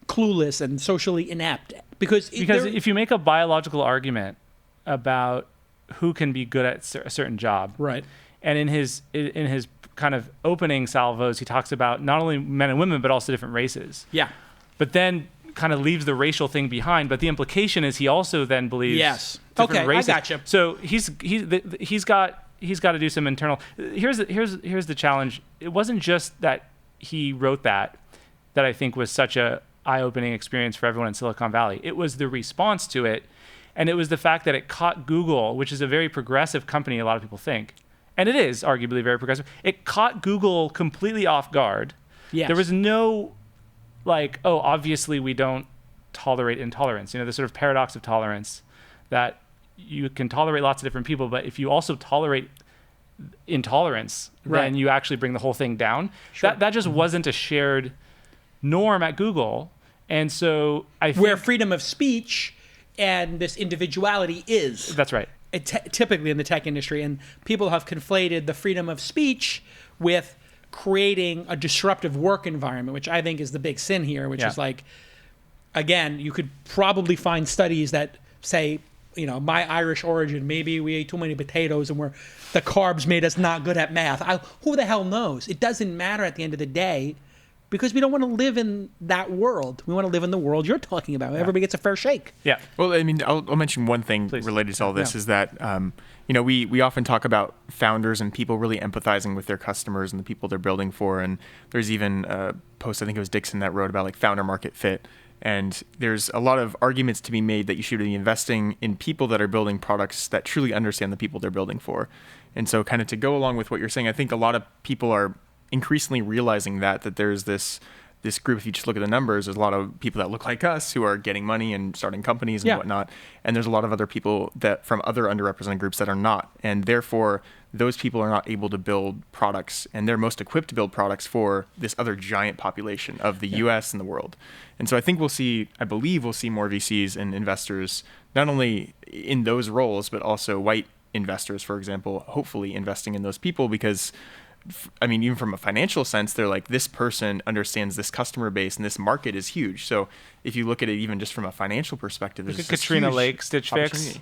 clueless and socially inept? Because if you make a biological argument about who can be good at a certain job, right? And in his kind of opening salvos, he talks about not only men and women but also different races. Yeah. But then kind of leaves the racial thing behind. But the implication is he also then believes different races. I gotcha. So he's got to do some internal. Here's the challenge. It wasn't just that he wrote that I think was such a eye-opening experience for everyone in Silicon Valley. It was the response to it, and it was the fact that it caught Google, which is a very progressive company, a lot of people think, and it is arguably very progressive. It caught Google completely off guard. Yes. There was no obviously we don't tolerate intolerance. The sort of paradox of tolerance, that you can tolerate lots of different people, but if you also tolerate intolerance, then you actually bring the whole thing down. Sure. That just wasn't a shared norm at Google. And so I think where freedom of speech and this individuality is. That's right. Typically in the tech industry, and people have conflated the freedom of speech with creating a disruptive work environment, which I think is the big sin here, which is like, again, you could probably find studies that say, my Irish origin, maybe we ate too many potatoes and the carbs made us not good at math. Who the hell knows? It doesn't matter at the end of the day, because we don't want to live in that world. We want to live in the world you're talking about. Everybody gets a fair shake. Yeah. Well, I mean, I'll mention one thing related to all this is that, we often talk about founders and people really empathizing with their customers and the people they're building for. And there's even a post, I think it was Dixon, that wrote about like founder market fit. And there's a lot of arguments to be made that you should be investing in people that are building products that truly understand the people they're building for. And so kind of to go along with what you're saying, I think a lot of people are increasingly realizing that there's this group, if you just look at the numbers, there's a lot of people that look like us who are getting money and starting companies and whatnot. And there's a lot of other people that from other underrepresented groups that are not. And therefore, those people are not able to build products, and they're most equipped to build products for this other giant population of the US and the world. And so I believe we'll see more VCs and investors, not only in those roles, but also white investors, for example, hopefully investing in those people, because even from a financial sense, they're like, this person understands this customer base and this market is huge. So if you look at it even just from a financial perspective, look at Katrina Lake, Stitch Fix,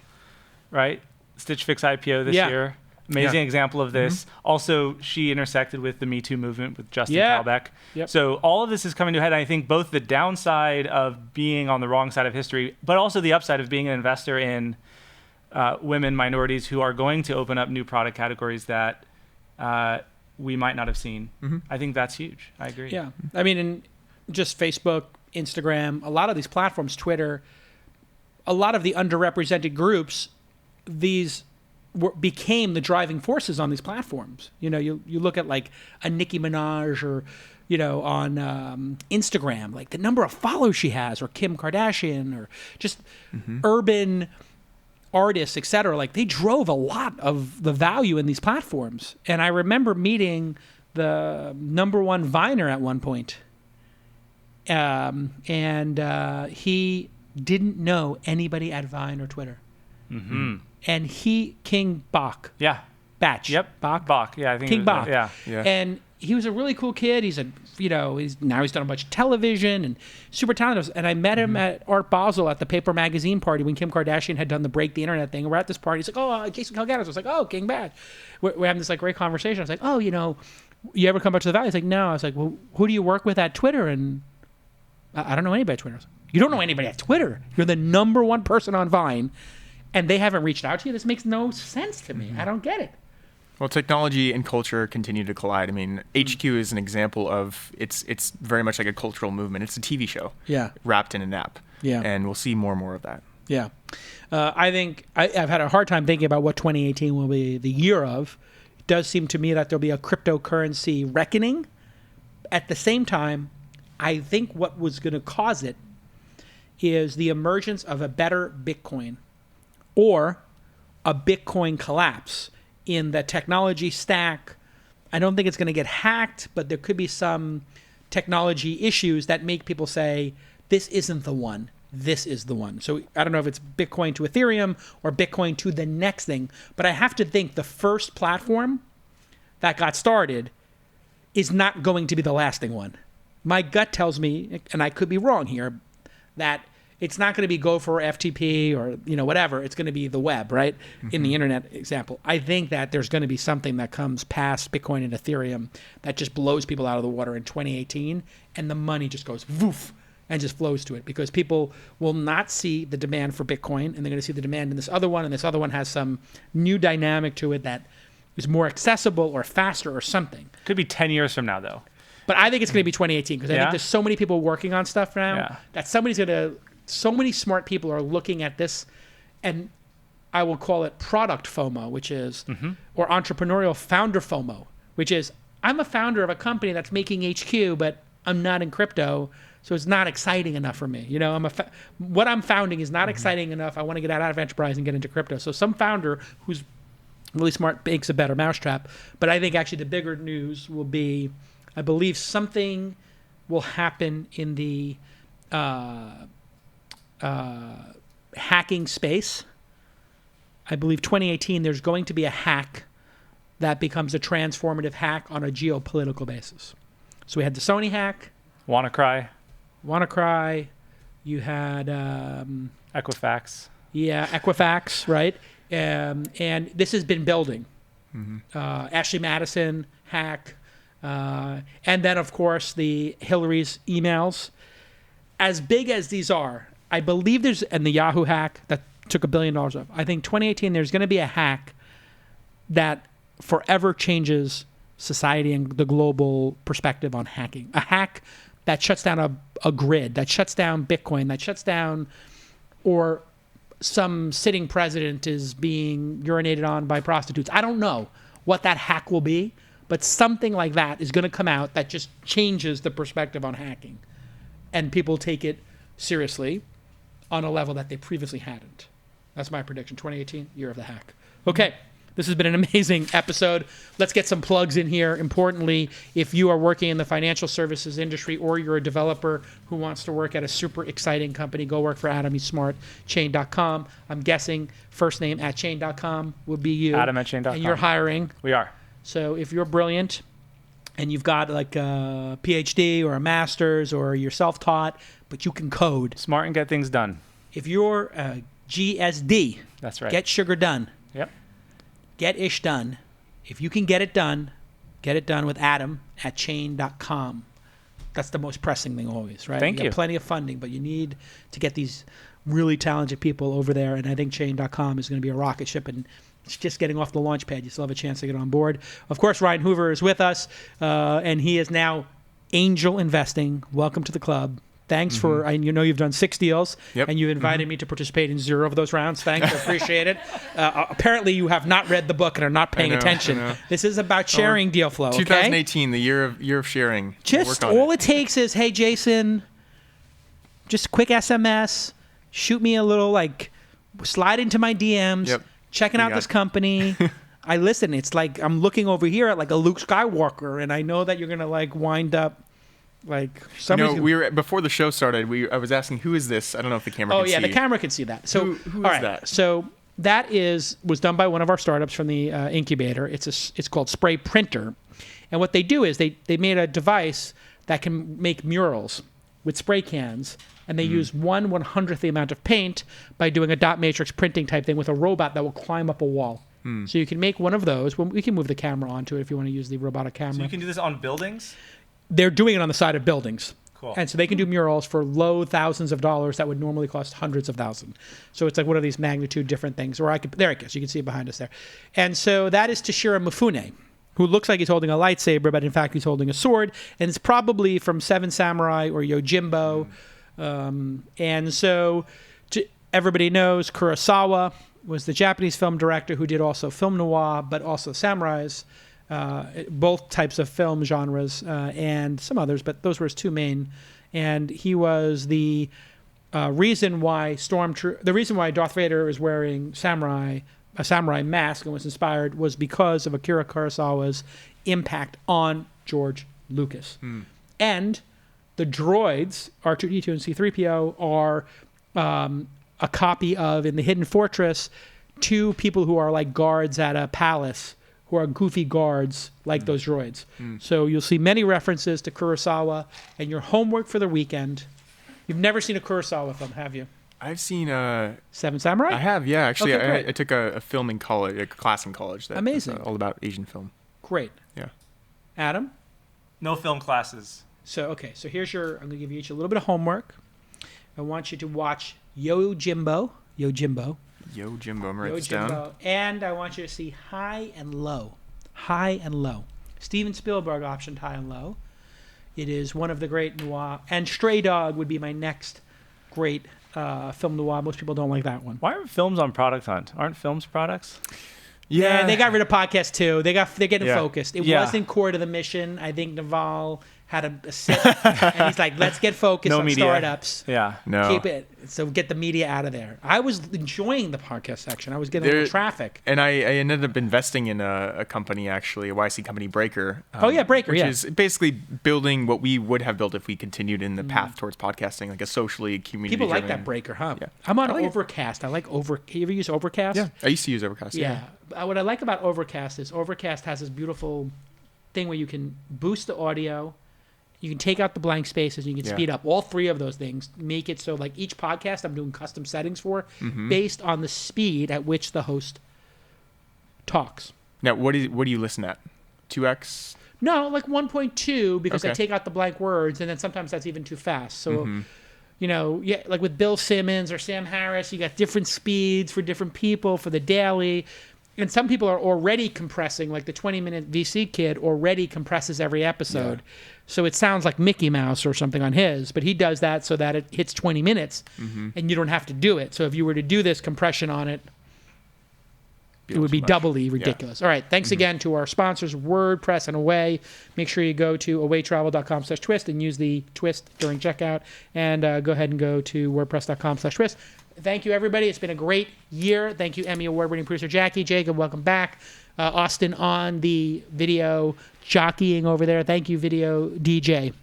right? Stitch Fix IPO this year. Amazing example of this. Mm-hmm. Also, she intersected with the Me Too movement with Justin Kalbeck. Yep. So all of this is coming to a head. I think both the downside of being on the wrong side of history, but also the upside of being an investor in women, minorities who are going to open up new product categories that we might not have seen. Mm-hmm. I think that's huge. I agree. Yeah. I mean, in just Facebook, Instagram, a lot of these platforms, Twitter, a lot of the underrepresented groups, became the driving forces on these platforms. You look at like a Nicki Minaj or, on Instagram, like the number of followers she has, or Kim Kardashian, or just urban artists, etc. Like they drove a lot of the value in these platforms. And I remember meeting the number one Viner at one point. And he didn't know anybody at Vine or Twitter. Mm-hmm. And King Bach. Yeah. Batch. Yep. Bach. Yeah, I think King Bach. Yeah. And he was a really cool kid. He's he's done a bunch of television and super talented. And I met him at Art Basel at the Paper Magazine party when Kim Kardashian had done the Break the Internet thing. And we're at this party. He's like, "Oh, Jason Calganis." I was like, "Oh, King Batch." We're having this like great conversation. I was like, "Oh, you ever come back to the Valley?" He's like, "No." I was like, "Well, who do you work with at Twitter?" And I don't know anybody at Twitter. I was like, "You don't know anybody at Twitter? You're the number one person on Vine, and they haven't reached out to you? This makes no sense to me. I don't get it." Well, technology and culture continue to collide. I mean, HQ is an example of it's very much like a cultural movement. It's a TV show, wrapped in an app, and we'll see more and more of that. Yeah, I think I've had a hard time thinking about what 2018 will be the year of. It does seem to me that there'll be a cryptocurrency reckoning. At the same time, I think what was going to cause it is the emergence of a better Bitcoin, or a Bitcoin collapse in the technology stack. I don't think it's going to get hacked, but there could be some technology issues that make people say, this isn't the one. This is the one. So I don't know if it's Bitcoin to Ethereum or Bitcoin to the next thing, but I have to think the first platform that got started is not going to be the lasting one. My gut tells me, and I could be wrong here, that it's not going to be Gopher or FTP or whatever. It's going to be the web, right? In the internet example. I think that there's going to be something that comes past Bitcoin and Ethereum that just blows people out of the water in 2018, and the money just goes woof and just flows to it, because people will not see the demand for Bitcoin, and they're going to see the demand in this other one, and this other one has some new dynamic to it that is more accessible or faster or something. Could be 10 years from now, though. But I think it's going to be 2018, because I think there's so many people working on stuff now that so many smart people are looking at this, and I will call it product FOMO, which is, or entrepreneurial founder FOMO, which is, I'm a founder of a company that's making HQ, but I'm not in crypto, so it's not exciting enough for me. What I'm founding is not exciting enough. I want to get out of enterprise and get into crypto. So some founder who's really smart makes a better mousetrap. But I think actually the bigger news will be, I believe something will happen in the hacking space. I believe 2018, there's going to be a hack that becomes a transformative hack on a geopolitical basis. So we had the Sony hack. WannaCry. You had Equifax. Yeah, Equifax, right? And this has been building. Ashley Madison hack. And then, of course, the Hillary's emails. As big as these are, I believe and the Yahoo hack that took $1 billion off. I think 2018, there's going to be a hack that forever changes society and the global perspective on hacking. A hack that shuts down a grid, that shuts down Bitcoin, that shuts down, or some sitting president is being urinated on by prostitutes. I don't know what that hack will be, but something like that is going to come out that just changes the perspective on hacking. And people take it seriously on a level that they previously hadn't. That's my prediction. 2018, year of the hack. Okay. This has been an amazing episode. Let's get some plugs in here. Importantly, if you are working in the financial services industry or you're a developer who wants to work at a super exciting company, go work for Adam. He's smart. Chain.com. I'm guessing first name at Chain.com would be you. Adam at Chain.com. And you're hiring. We are. So if you're brilliant and you've got like a PhD or a master's or you're self-taught, but you can code. Smart and get things done. If you're a GSD. That's right. Get sugar done. Yep. Get ish done. If you can get it done with Adam at Chain.com. That's the most pressing thing always, right? Thank you. Got plenty of funding, but you need to get these really talented people over there, and I think Chain.com is going to be a rocket ship, and it's just getting off the launch pad. You still have a chance to get on board. Of course, Ryan Hoover is with us, and he is now angel investing. Welcome to the club. Thanks for, you've done 6 deals, and you've invited me to participate in 0 of those rounds. Thanks, I appreciate it. Apparently, you have not read the book and are not paying attention. This is about sharing deal flow, okay? 2018, the year of sharing. Just all it takes is, hey, Jason, just a quick SMS, shoot me a little, slide into my DMs, checking out this company. I listen, it's like I'm looking over here at a Luke Skywalker, and I know that you're going to, wind up we were before the show started. I was asking, who is this? I don't know if the camera. Oh, can see. The camera can see that. So who is that? So that was done by one of our startups from the incubator. It's called Spray Printer, and what they do is they made a device that can make murals with spray cans, and they use 1/100th the amount of paint by doing a dot matrix printing type thing with a robot that will climb up a wall. So you can make one of those. Well, we can move the camera onto it if you want to use the robotic camera. So you can do this on buildings? They're doing it on the side of buildings. Cool. And so they can do murals for low thousands of dollars that would normally cost hundreds of thousands. So it's like one of these magnitude different things. Or there it goes. You can see it behind us there. And so that is Toshiro Mifune, who looks like he's holding a lightsaber, but in fact he's holding a sword. And it's probably from Seven Samurai or Yojimbo. And so everybody knows Kurosawa was the Japanese film director who did also film noir, but also samurais. Both types of film genres and some others, but those were his 2 main. And he was the reason why Darth Vader is wearing a samurai mask and was inspired was because of Akira Kurosawa's impact on George Lucas. And The droids, R2-D2 and C-3PO, are a copy of, in the Hidden Fortress, 2 people who are like guards at a palace, who are goofy guards like those droids. So you'll see many references to Kurosawa, and your homework for the weekend. You've never seen a Kurosawa film, have you? I've seen Seven Samurai? I have, yeah. Actually, Okay, great. I took a film in college, a class in college that Amazing. was all about Asian film. Great. Yeah. Adam? No film classes. So here's I'm going to give you each a little bit of homework. I want you to watch Yojimbo. Yo, Jimbo, I'm gonna write this down. And I want you to see High and Low. High and Low. Steven Spielberg optioned High and Low. It is one of the great noir. And Stray Dog would be my next great film noir. Most people don't like that one. Why aren't films on Product Hunt? Aren't films products? Yeah, they got rid of podcast too. They're getting focused. It Yeah. wasn't core to the mission. I think Naval had a sit, and he's like, "Let's get focused No on media. startups. Yeah. No. Keep it. So get the media out of there." I was enjoying the podcast section. I was getting a little traffic. And I ended up investing in a company, actually, a YC company, Breaker. Breaker, which yeah. is basically building what we would have built if we continued in the path towards podcasting, like a socially community. People like that Breaker, huh? Yeah. I'm on I like it. Overcast. I like You ever use Overcast? Yeah, I used to use Overcast. Yeah. What I like about Overcast is Overcast has this beautiful thing where you can boost the audio, you can take out the blank spaces, and you can speed up. All 3 of those things make it so, like, each podcast I'm doing custom settings for based on the speed at which the host talks. Now, what do you listen at? 2x? No, like 1.2 because I Okay. take out the blank words, and then sometimes that's even too fast. So, like with Bill Simmons or Sam Harris, you got different speeds for different people for the daily. And some people are already compressing, like the 20-minute VC kid already compresses every episode. Yeah. So it sounds like Mickey Mouse or something on his, but he does that so that it hits 20 minutes and you don't have to do it. So if you were to do this compression on it, it would be doubly ridiculous. All right. Thanks again to our sponsors, WordPress and Away. Make sure you go to awaytravel.com/twist and use the twist during checkout. And go ahead and go to wordpress.com/twist. Thank you, everybody. It's been a great year. Thank you, Emmy Award-winning producer Jackie. Jacob, welcome back. Austin on the video jockeying over there. Thank you, video DJ.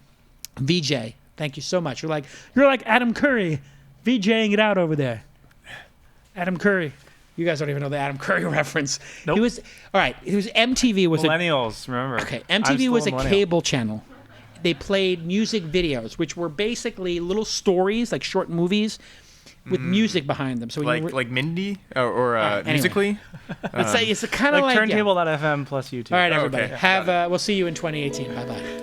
VJ, thank you so much. You're like Adam Curry, VJing it out over there. Adam Curry. You guys don't even know the Adam Curry reference. Nope. He was MTV was Millennials, remember. Okay, I'm MTV still was a millennial. cable channel. They played music videos, which were basically little stories, like short movies, with music behind them. So when Like Mindy or anyway. Musically? it's kind of Like like turntable.fm plus YouTube. All right, everybody. okay. We'll see you in 2018. Bye bye.